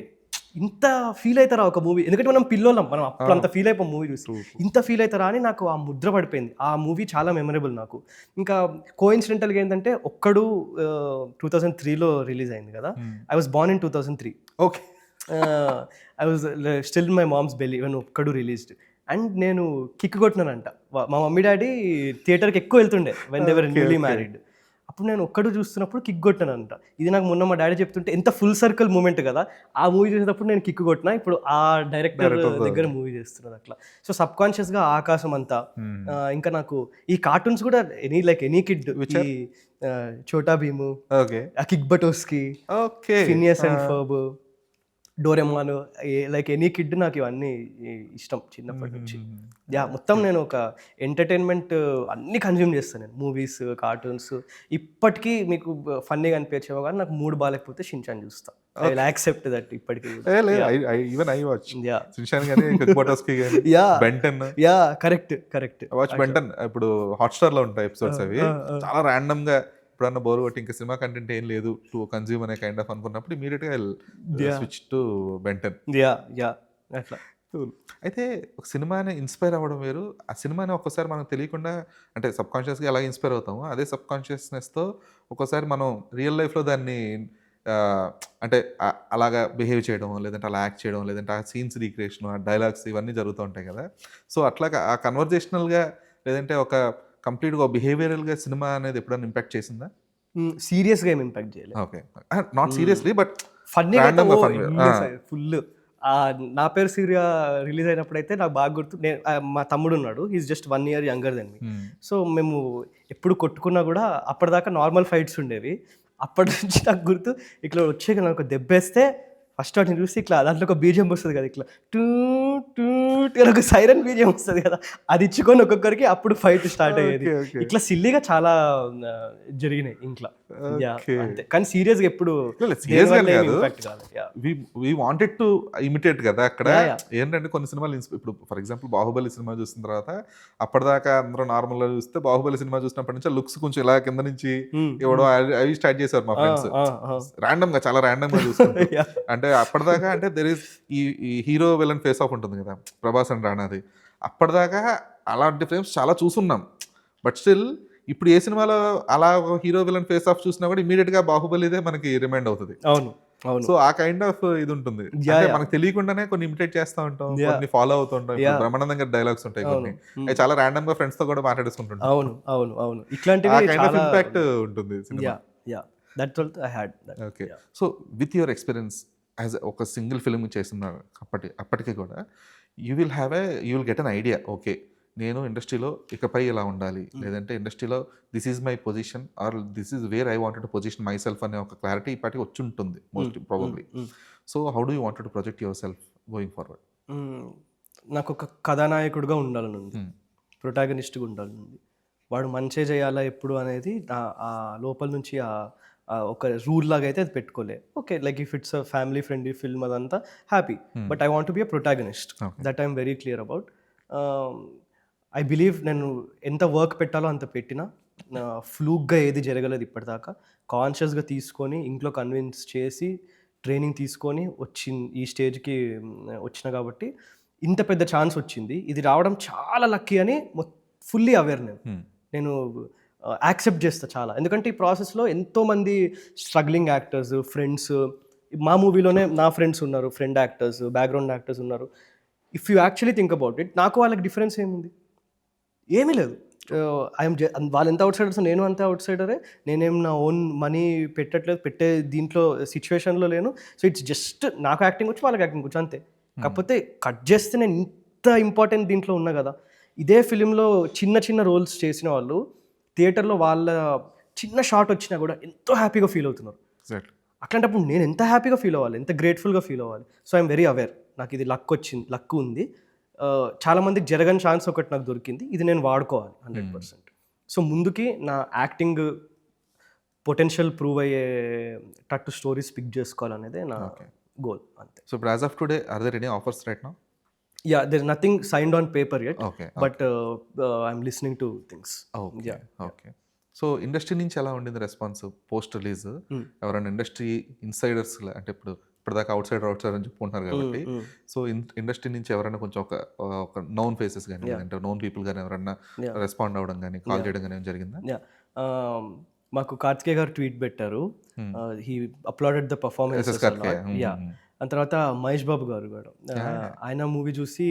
ఇంత ఫీల్ అవుతారా ఒక మూవీ, ఎందుకంటే మనం పిల్లోళ్ళం, మనం అప్పుడు అంత ఫీల్ అయిపోయి మూవీ చూసి ఇంత ఫీల్ అవుతారా అని నాకు ఆ ముద్ర పడిపోయింది. ఆ మూవీ చాలా మెమరబుల్ నాకు. ఇంకా కోఇన్సిడెంటల్గా ఏంటంటే ఒక్కడు 2003లో రిలీజ్ అయింది కదా. I was born in 2003. Okay. I was still in my mom's belly when Okkadu released. And నేను కిక్ కొట్టినానంట. మా మమ్మీ డాడీ థియేటర్కి ఎక్కువ వెళ్తుండే when they were newly married. అప్పుడు నేను ఒక్కడు చూస్తున్నప్పుడు కిక్ కొట్టానంట. ఇది నాకు మొన్న మా డాడీ చెప్తుంటే ఎంత ఫుల్ సర్కిల్ మూమెంట్ కదా. ఆ మూవీ చేసేటప్పుడు నేను కిక్ కొట్టినా, ఇప్పుడు ఆ డైరెక్టర్ దగ్గర మూవీ చేస్తున్నాను అట్లా. సో సబ్ కాన్షియస్గా ఆకాశం అంతా. ఇంకా నాకు ఈ కార్టూన్స్ కూడా ఎనీ కిడ్, ఈ చోటా భీము, ఆ Kick Buttowski, Phineas and Ferb, Doraemon, like any kid నాకు ఇవన్నీ ఇష్టం చిన్నప్పటి నుంచి. మొత్తం నేను ఒక ఎంటర్టైన్మెంట్ అన్ని కన్జ్యూమ్ చేస్తాను నేను, మూవీస్, కార్టూన్స్. ఇప్పటికీ మీకు ఫన్నీగా అనిపించేవో కానీ నాకు మూడు బాగాలేకపోతే షిన్చాన్ చూస్తాను. ఐ విల్ యాక్సెప్ట్ దట్ ఇప్పటికీ. కరెక్ట్. ఇప్పుడు హాట్‌స్టార్ లో ఉంటాయి ఎపిసోడ్స్, అవి చాలా ర్యాండమ్ గా ఎప్పుడన్నా బోర్ కొట్టి ఇంకా సినిమా కంటెంట్ ఏం లేదు టు కన్జ్యూమ్ అనే కైండ్ ఆఫ్ అనుకున్నప్పుడు ఇమీడియట్ గా స్విచ్ టు బెంటన్. అట్లా. అయితే ఒక సినిమాని ఇన్స్పైర్ అవ్వడం వేరు, ఆ సినిమాని ఒక్కసారి మనకు తెలియకుండా అంటే సబ్ కాన్షియస్గా ఎలా ఇన్స్పైర్ అవుతామో అదే సబ్ కాన్షియస్నెస్తో ఒక్కోసారి మనం రియల్ లైఫ్లో దాన్ని అంటే అలాగా బిహేవ్ చేయడం, లేదంటే అలా యాక్ట్ చేయడం, లేదంటే ఆ సీన్స్ రీక్రియేషన్, ఆ డైలాగ్స్ ఇవన్నీ జరుగుతూ ఉంటాయి కదా. సో అట్లాగా ఆ కన్వర్జేషనల్గా లేదంటే ఒక కంప్లీట్గా బిహేవియరల్గా సినిమా అనేది ఎప్పుడైనా ఇంపాక్ట్ చేసిందా? సీరియస్గా ఏమి ఇంపాక్ట్ చేయలేదు. Okay, not seriously but funny full. నా పేరు సూర్య రిలీజ్ అయినప్పుడు అయితే నాకు బాగా గుర్తు, నేను మా తమ్ముడు ఉన్నాడు, is just 1 year younger than me. So మేము ఎప్పుడు కొట్టుకున్నా కూడా అప్పటిదాకా నార్మల్ ఫైట్స్ ఉండేవి. అప్పటి నుంచి నాకు గుర్తు ఇట్లా వచ్చే నాకు దెబ్బేస్తే ఫస్ట్ వాటిని చూసి ఇట్లా దాంట్లో ఒక బీజియం వస్తుంది కదా, ఇట్లా టూ టూ ఒక సైరన్ బీజియం వస్తుంది కదా, అది ఇచ్చుకొని ఒక్కొక్కరికి అప్పుడు ఫైట్ స్టార్ట్ అయ్యేది. ఇట్లా సిల్లీగా చాలా జరిగినాయి ఇంట్లో. అంతే, కానీ సీరియస్గా ఎప్పుడు వాంటెడ్ టు ఇమిటేట్ కదా. అక్కడ ఏంటంటే కొన్ని సినిమాలు ఇప్పుడు ఫర్ ఎగ్జాంపుల్ బాహుబలి సినిమా చూసిన తర్వాత అప్పటిదాకా అందరూ నార్మల్ గా చూస్తే బాహుబలి సినిమా చూసినప్పటి నుంచి లుక్స్ కొంచెం ఇలా కింద నుంచి ఇవ్వడం అవి స్టార్ట్ చేశారు మా ఫ్రెండ్స్. ర్యాండమ్ గా, చాలా ర్యాండమ్ గా చూసుకుంటే అంటే అప్పటిదాకా అంటే దెర్ ఇస్ ఈ హీరో విలన్ ఫేస్ ఆఫ్ ఉంటుంది కదా, ప్రభాస్ అండ్ రాణాది. అప్పటిదాకా అలాంటి ఫ్రేమ్స్ చాలా చూసున్నాం. బట్ స్టిల్ ఇప్పుడు ఏ సినిమాలో అలా హీరో విలన్ ఫేస్ ఆఫ్ చూసినా కూడా ఇమీడియట్ గా బాహుబలిదే మనకి రిమైండ్ అవుతుంది. అవును. సో ఆ కైండ్ ఆఫ్ ఇది ఉంటుంది. మనకు తెలియకుండానే కొన్ని ఇమిటేట్ చేస్తూ ఉంటాం, కొన్ని ఫాలో అవుతూ ఉంటాం. బ్రహ్మానందం గారి డైలాగ్స్ ఉంటాయి కొన్ని, అవి చాలా ర్యాండమ్ గా ఫ్రెండ్స్ తో కూడా మాట్లాడేసుకుంటుంటాం. అవును ఇట్లాంటివి ఇంపాక్ట్ ఉంటుంది సినిమా. Okay, so with your experience as ఒక సింగిల్ ఫిల్మ్ చేస్తున్నారు అప్పటికి కూడా you will get an idea. Okay, నేను ఇండస్ట్రీలో ఇకపై ఇలా ఉండాలి, లేదంటే ఇండస్ట్రీలో this is my position or this is where I wanted to position myself అనే ఒక క్లారిటీ ఇప్పటికి వచ్చి ఉంటుంది most probably. So how do you wanted to project yourself going forward? నాకు ఒక కథానాయకుడిగా ఉండాలని ఉంది, ప్రొటాగనిస్ట్గా ఉండాలని ఉంది. వాడు మంచి చేయాలా ఎప్పుడు అనేది ఆ లోపల నుంచి ఒక రూల్ లాగా అయితే అది పెట్టుకోలే. Okay, like if it's a family friendly film అదంతా happy, but I want to be a protagonist. That I'm very clear about. I believe నేను ఎంత వర్క్ పెట్టాలో అంత పెట్టినా ఫ్లూక్గా ఏది జరగలేదు ఇప్పటిదాకా. కాన్షియస్గా తీసుకొని ఇంట్లో కన్విన్స్ చేసి ట్రైనింగ్ తీసుకొని ఈ స్టేజ్కి వచ్చిన కాబట్టి ఇంత పెద్ద ఛాన్స్ వచ్చింది. ఇది రావడం చాలా లక్కీ అని ఫుల్లీ అవేర్ నేను యాక్సెప్ట్ చేస్తా చాలా. ఎందుకంటే ఈ ప్రాసెస్లో ఎంతోమంది స్ట్రగ్లింగ్ యాక్టర్స్, ఫ్రెండ్స్, మా మూవీలోనే నా ఫ్రెండ్స్ ఉన్నారు, ఫ్రెండ్ యాక్టర్స్, బ్యాక్గ్రౌండ్ యాక్టర్స్ ఉన్నారు. If you actually think about it, నాకు వాళ్ళకి డిఫరెన్స్ ఏముంది? ఏమీ లేదు. ఐఎమ్ వాళ్ళు ఎంత అవుట్ సైడర్స్ నేను అంతే అవుట్ సైడరే. నేనేం నా ఓన్ మనీ పెట్టే దీంట్లో సిచ్యువేషన్లో లేను. సో ఇట్స్ జస్ట్ నాకు యాక్టింగ్ వచ్చి వాళ్ళకి యాక్టింగ్ వచ్చు అంతే. కాకపోతే కట్ చేస్తే నేను ఇంత ఇంపార్టెంట్ దీంట్లో ఉన్నా కదా. ఇదే ఫిలింలో చిన్న చిన్న రోల్స్ చేసిన వాళ్ళు థియేటర్లో వాళ్ళ చిన్న షాట్ వచ్చినా కూడా ఎంతో హ్యాపీగా ఫీల్ అవుతున్నారు. ఎగ్జాక్ట్లీ. అట్లాంటప్పుడు నేను ఎంత హ్యాపీగా ఫీల్ అవ్వాలి, ఎంత గ్రేట్ఫుల్గా ఫీల్ అవ్వాలి. సో ఐఎమ్ వెరీ అవేర్, నాకు ఇది లక్ ఉంది. చాలామందికి జరగని ఛాన్స్ ఒకటి నాకు దొరికింది, ఇది నేను వాడుకోవాలి 100%. సో ముందుకి నా యాక్టింగ్ పొటెన్షియల్ ప్రూవ్ అయ్యేటట్టు స్టోరీస్ పిక్ చేసుకోవాలనేదే నా గోల్ అంతే. సో ఇప్పుడు as of today are there any offers right now? Yeah, there's nothing signed on paper yet. Okay. But I'm listening to things. Okay. Yeah. Okay. So industry నుంచి ఎలా ఉండింది రెస్పాన్స్ పోస్ట్ రిలీజ్? ఎవరైనా ఇండస్ట్రీ ఇన్సైడర్స్ అంటే ఇప్పటిదాకా అవుట్ సైడర్ అని చెప్పుకుంటున్నారు కాబట్టి, సో ఇండస్ట్రీ నుంచి ఎవరైనా కొంచెం ఒక నోన్ ఫేసెస్ కానీ అంటే నోన్ పీపుల్ కానీ ఎవరైనా రెస్పాండ్ అవ్వడం కానీ కాల్ చేయడం కానీ జరిగిందా? Yeah. మాకు కార్తికేయ గారు ట్వీట్ పెట్టారు. He uploaded the performance. Yeah. ఆ తర్వాత మహేష్ బాబు గారు కూడా ఆయన మూవీ చూసి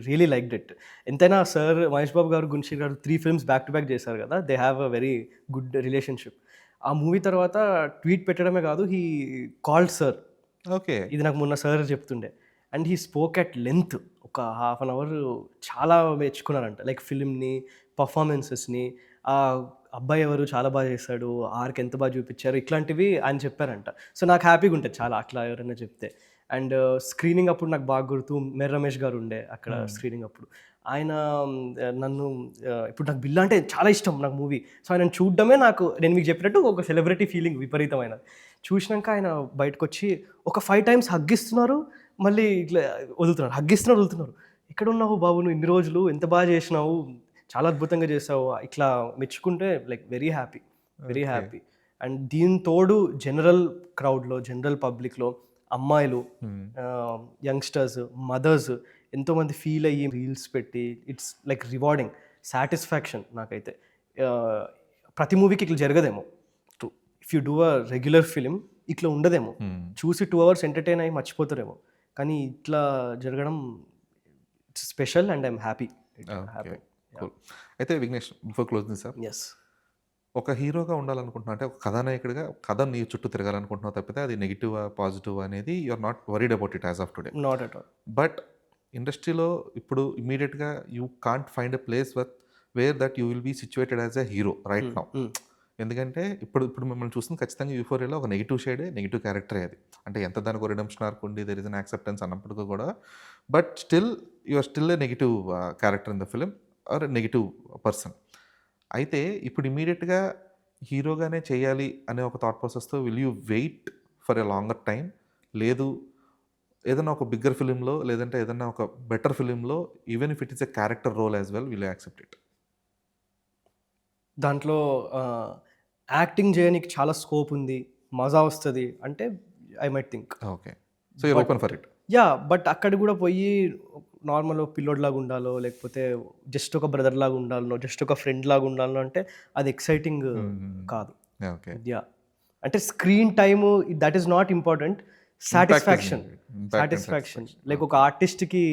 రియలీ లైక్డ్ ఇట్. ఎంతైనా సార్ మహేష్ బాబు గారు గుంషి గారు 3 films బ్యాక్ టు బ్యాక్ చేశారు కదా, they have a very good relationship. ఆ మూవీ తర్వాత ట్వీట్ పెట్టడమే కాదు, హీ కాల్డ్ సార్. ఓకే. ఇది నాకు మొన్న సార్ చెప్తుండే. And he spoke at length, ఒక ½ an hour చాలా మెచ్చుకున్నారంట. లైక్ ఫిలింని, పర్ఫార్మెన్సెస్ని, ఆ అబ్బాయి ఎవరు చాలా బాగా చేశాడు, ఆర్క్ ఎంత బాగా చూపించారు, ఇట్లాంటివి ఆయన చెప్పారంట. సో నాకు హ్యాపీగా ఉంటుంది చాలా అట్లా ఎవరైనా చెప్తే. అండ్ స్క్రీనింగ్ అప్పుడు నాకు బాగా గుర్తు, మెర్ రమేష్ గారు ఉండే అక్కడ స్క్రీనింగ్ అప్పుడు. ఆయన నన్ను ఇప్పుడు నాకు బిల్లా అంటే చాలా ఇష్టం నాకు మూవీ. సో ఆయన చూడడమే నాకు, నేను మీకు చెప్పినట్టు ఒక సెలబ్రిటీ ఫీలింగ్ విపరీతమైన. చూసినాక ఆయన బయటకు వచ్చి ఒక 5 times హగ్గిస్తున్నారు, మళ్ళీ ఇట్లా వదులుతున్నారు. ఎక్కడ ఉన్నావు బాబు నువ్వు ఇన్ని రోజులు, ఎంత బాగా చేసినావు, చాలా అద్భుతంగా చేసావు, ఇట్లా మెచ్చుకుంటే లైక్ వెరీ హ్యాపీ. అండ్ దీని తోడు జనరల్ క్రౌడ్లో, జనరల్ పబ్లిక్లో అమ్మాయిలు, యంగ్స్టర్స్, మదర్స్ ఎంతోమంది ఫీల్ అయ్యి రీల్స్ పెట్టి, ఇట్స్ లైక్ రివార్డింగ్, సాటిస్ఫాక్షన్ నాకైతే. ప్రతి మూవీకి ఇట్లా జరగదేమో. If you do a regular film ఇట్లా ఉండదేమో. చూసి 2 hours ఎంటర్టైన్ అయ్యి మర్చిపోతారేమో. కానీ ఇట్లా జరగడం it's special and I'm happy. అయితే Vignesh, before closing sir, yes, ఒక హీరోగా ఉండాలనుకుంటున్నా అంటే ఒక కథానాయకుడిగా కథ నీ చుట్టూ తిరగాలనుకుంటున్నావు తప్పితే అది నెగిటివా పాజిటివ్ అనేది you are not worried about it as of today. Not at all. But ఇండస్ట్రీలో ఇప్పుడు ఇమీడియట్గా you can't find a place where that you will be situated as a hero right now. ఎందుకంటే ఇప్పుడు మిమ్మల్ని చూస్తుంది ఖచ్చితంగా యూఫోరియాలో ఒక నెగిటివ్ షేడే, నెగిటివ్ క్యారెక్టరే అది. అంటే ఎంత దానికి రిడెంప్షన్ ఆర్క్ ఉండి దెర్ ఇస్ అన్ యాక్సెప్టెన్స్ అన్నప్పటికీ కూడా, but still you are still a negative character in the film or negative person. అయితే ఇప్పుడు ఇమీడియట్గా హీరోగానే చేయాలి అనే ఒక థాట్ ప్రాసెస్తో will you wait for a longer time, లేదు ఏదైనా ఒక బిగ్గర్ ఫిలింలో లేదంటే ఏదైనా ఒక బెటర్ ఫిలింలో even if it is a character role as well will you accept it? దాంట్లో యాక్టింగ్ చేయడానికి చాలా స్కోప్ ఉంది, మజా వస్తుంది అంటే I might think. Okay. So you're open for it? Yeah, but అక్కడ కూడా పోయి నార్మల్ పిల్లోడ్ లాగా ఉండాలో, లేకపోతే జస్ట్ ఒక బ్రదర్ లాగా ఉండాలనో, జస్ట్ ఒక ఫ్రెండ్ లాగా ఉండాలనో అంటే అది ఎక్సైటింగ్ కాదు. ఓకే. యా, అంటే screen time that is not important, satisfaction. Like ఒక ఆర్టిస్ట్కి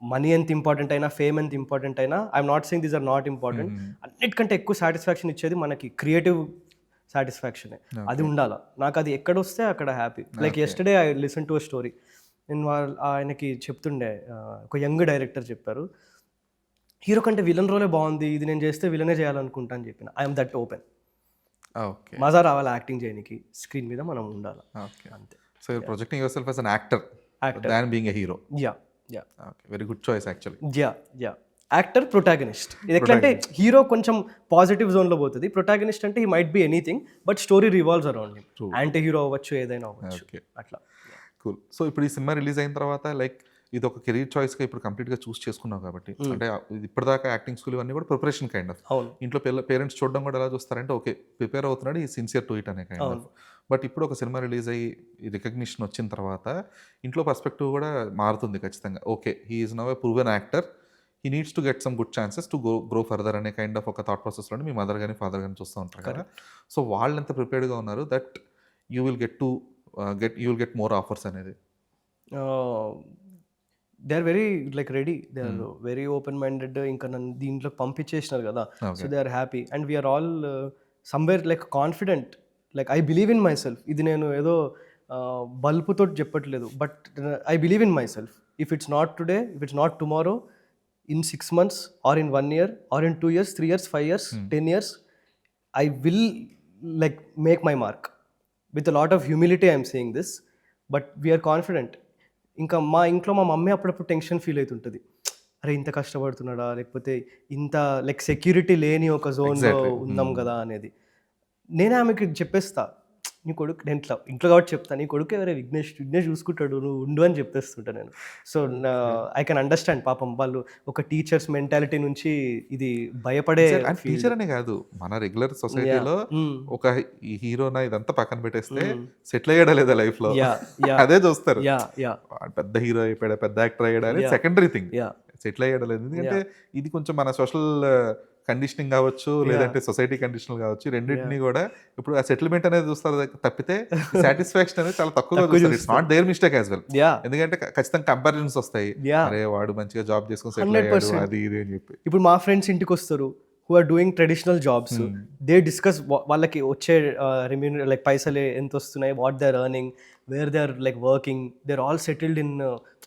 మనీ ఎంత ఇంపార్టెంట్ అయినా, ఫేమ్ ఎంత ఇంపార్టెంట్ అయినా, I'm not saying these are not important, అన్నిటికంటే ఎక్కువ సాటిస్ఫాక్షన్ ఇచ్చేది మనకి క్రియేటివ్ సాటిస్ఫాక్షనే. అది ఉండాలి నాకు. అది ఎక్కడొస్తే అక్కడ happy. Like yesterday I listen to a story. నేను ఆయనకి చెప్తుండే, ఒక యంగ్ డైరెక్టర్ చెప్పారు, హీరో కంటే విలన్ రోలే బాగుంది, ఇది నేను చేస్తే విలనే చేయాలనుకుంటా అని చెప్పిన. I'm that open. ఓకే. మజా రావాలి యాక్టింగ్ చేయడానికి, స్క్రీన్ మీద మనం ఉండాలి అంతే. So you're projecting yourself as an actor than being a hero. Yeah. Okay, very good choice actually. Yeah, actor, protagonist. ఇది ఎట్లంటే హీరో కొంచెం పాజిటివ్ జోన్లో పోతుంది, ప్రొటాగనిస్ట్ అంటే he might be anything but story revolves around him. Anti hero అవ్వచ్చు, ఏదైనా అవ్వచ్చు. అట్లా. కూల్. సో ఇప్పుడు ఈ సినిమా రిలీజ్ అయిన తర్వాత లైక్ ఇది ఒక కెరీర్ చాయిస్గా ఇప్పుడు కంప్లీట్గా చూస్ చేసుకున్నావు కాబట్టి, అంటే ఇప్పటిదాకా యాక్టింగ్ స్కూల్ ఇవన్నీ కూడా ప్రిపరేషన్ కైండ్ ఆఫ్. ఇంట్లో పేరెంట్స్ చూడడం కూడా ఎలా చూస్తారంటే ఓకే ప్రిపేర్ అవుతున్నాడు, ఈ సిన్సియర్ టు ఇట్ అనే కైండ్ ఆఫ్. బట్ ఇప్పుడు ఒక సినిమా రిలీజ్ అయ్యి రికగ్నిషన్ వచ్చిన తర్వాత ఇంట్లో పర్స్పెక్టివ్ కూడా మారుతుంది ఖచ్చితంగా. Okay, he is now a proven actor, he needs to get some good chances to grow further అనే కైండ్ ఆఫ్ ఒక థాట్ ప్రాసెస్లో మీ మదర్ కానీ ఫాదర్ కానీ చూస్తూ ఉంటారు కదా. సో వాళ్ళు ఎంత ప్రిపేర్డ్గా ఉన్నారు that you will get more offers అనేది? They are very like ready, they are very open minded. ఇంకా నన్ను దీంట్లో పంపించేసినారు కదా, so they are happy and we're all somewhere like confident. Like I believe in myself. ఇది నేను ఏదో బల్పుతో చెప్పట్లేదు, but I believe in myself. If it's not today, if it's not tomorrow, in 6 months or in 1 year or in 2 years, 3 years, 5 years, 10 years, I will like make my mark. With a lot of humility I am saying this, but we are confident. ఇంకా మా ఇంట్లో మా మమ్మీ అప్పుడప్పుడు టెన్షన్ ఫీల్ అవుతుంటుంది, అరే ఇంత కష్టపడుతున్నాడా, లేకపోతే ఇంత లైక్ సెక్యూరిటీ లేని ఒక జోన్లో ఉన్నాం కదా అనేది. నేనే ఆమెకి చెప్పేస్తా, నీ కొడుకు, నేను ఇంట్లో కాబట్టి చెప్తాను, నీ కొడుకు ఎవరే విఘ్నేష్, విఘ్నేష్ చూసుకుంటాడు, నువ్వు ఉండు అని చెప్పేస్తుంటా నేను. సో ఐ కెన్ అండర్స్టాండ్ పాపం వాళ్ళు ఒక టీచర్స్ మెంటాలిటీ నుంచి ఇది భయపడే. టీచర్ అనే కాదు, మన రెగ్యులర్ సొసైటీలో ఒక హీరోనా ఇదంతా పక్కన పెట్టేస్తే సెటిల్ అయ్యాడా లేదా లైఫ్ లో అదే చూస్తారు. పెద్ద హీరో అయిపోయాడా, పెద్ద యాక్టర్ అయ్యాడా అనేది సెకండరీ థింగ్. సెటిల్ అయ్యాడా లేదు, ఎందుకంటే ఇది కొంచెం మన సోషల్ కండిషనింగ్ కావచ్చు, లేదంటే సొసైటీ కండిషనల్ కావచ్చు, రెండింటినీ కూడా ఇప్పుడు ఆ సెటిల్మెంట్ అనేది చూస్తారు తప్పితే సాటిస్ఫాక్షన్ అనేది చాలా తక్కువగా చూస్తారు. It's not there mistake as well, ఎందుకంటే ఖచ్చితంగా కంపారిజన్స్ వస్తాయి, అరే వాడు మంచిగా జాబ్ చేసుకుని సెటిల్ అయ్యాడు అది ఇది అని చెప్పి. ఇప్పుడు మా ఫ్రెండ్స్ ఇంటికి వస్తారు who are doing traditional jobs, they discuss వాళ్ళకి వచ్చే లైక్ పైసలు ఎంత వస్తున్నాయి, what they are earning, where they are like working, they are all settled in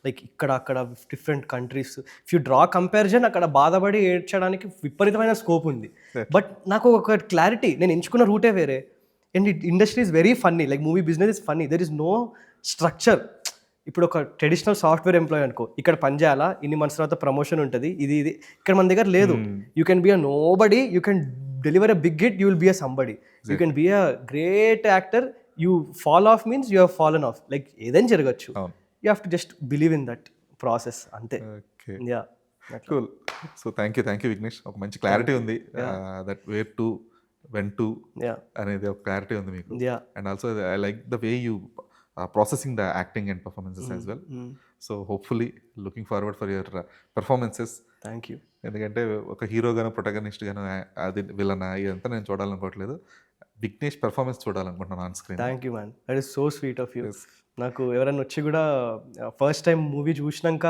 like ఇక్కడ అక్కడ different countries. If you draw comparison, అక్కడ బాధపడి ఏడ్చడానికి విపరీతమైన స్కోప్ ఉంది. బట్ నాకు ఒక క్లారిటీ, నేను ఎంచుకున్న రూటే వేరే. And industry is very funny, like movie business is funny, there is no structure. ఇప్పుడు ఒక ట్రెడిషనల్ సాఫ్ట్వేర్ ఎంప్లాయ్ అనుకో, ఇక్కడ పని చేయాలా, ఇన్ని మంత్స్ తర్వాత ప్రమోషన్ ఉంటుంది, ఇది ఇది ఇక్కడ మన దగ్గర లేదు. You can be a nobody, you can deliver a big hit, you will be a somebody. You can be a great actor, you fall off means you have fallen off. Like ఏదైనా జరగచ్చు, you have to just believe in that process, అంతే. Yeah, cool. So thank you Vignesh. ఒక మంచి క్లారిటీ ఉంది, that where to when to అనేది ఒక క్లారిటీ ఉంది మీకు. And also I like the way you processing the acting and performances as well. So hopefully looking forward for your performances. Thank you. ఎందుకంటే ఒక హీరోగాను ప్రొటగనిస్ట్ గాను అది విలన్ ఇదంతా నేను చూడాలనుకోవట్లేదు, విఘ్నేష్ పెర్ఫార్మెన్స్ చూడాలనుకుంటున్నాను on screen. Thank you man, that is so sweet of you. నాకు ఎవరైనా వచ్చి కూడా ఫస్ట్ టైం మూవీ చూసినాక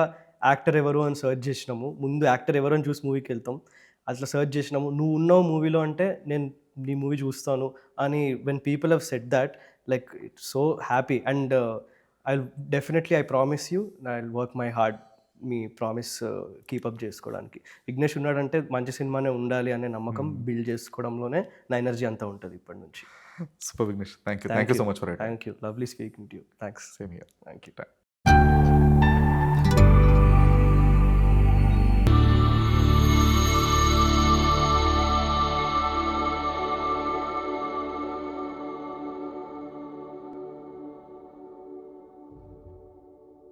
యాక్టర్ ఎవరు అని సర్చ్ చేసినాము, ముందు యాక్టర్ ఎవరు అని చూసి మూవీకి వెళ్తాం, అట్లా సర్చ్ చేసినాము, నువ్వు ఉన్నావు మూవీలో అంటే నేను నీ మూవీ చూస్తాను అని. When people have said that, like it's so happy and I'll definitely, I promise you, I'll work my hard, me promise keep up చేసుకోవడానికి. విఘ్నేష్ ఉన్నాడంటే మంచి సినిమానే ఉండాలి అనే నమ్మకం బిల్డ్ చేసుకోవడంలోనే నా ఎనర్జీ అంతా ఉంటుంది ఇప్పటి నుంచి. Super Vignesh, thank you so much for it. Thank you, lovely speaking to you. Thanks. Same here. Thank you.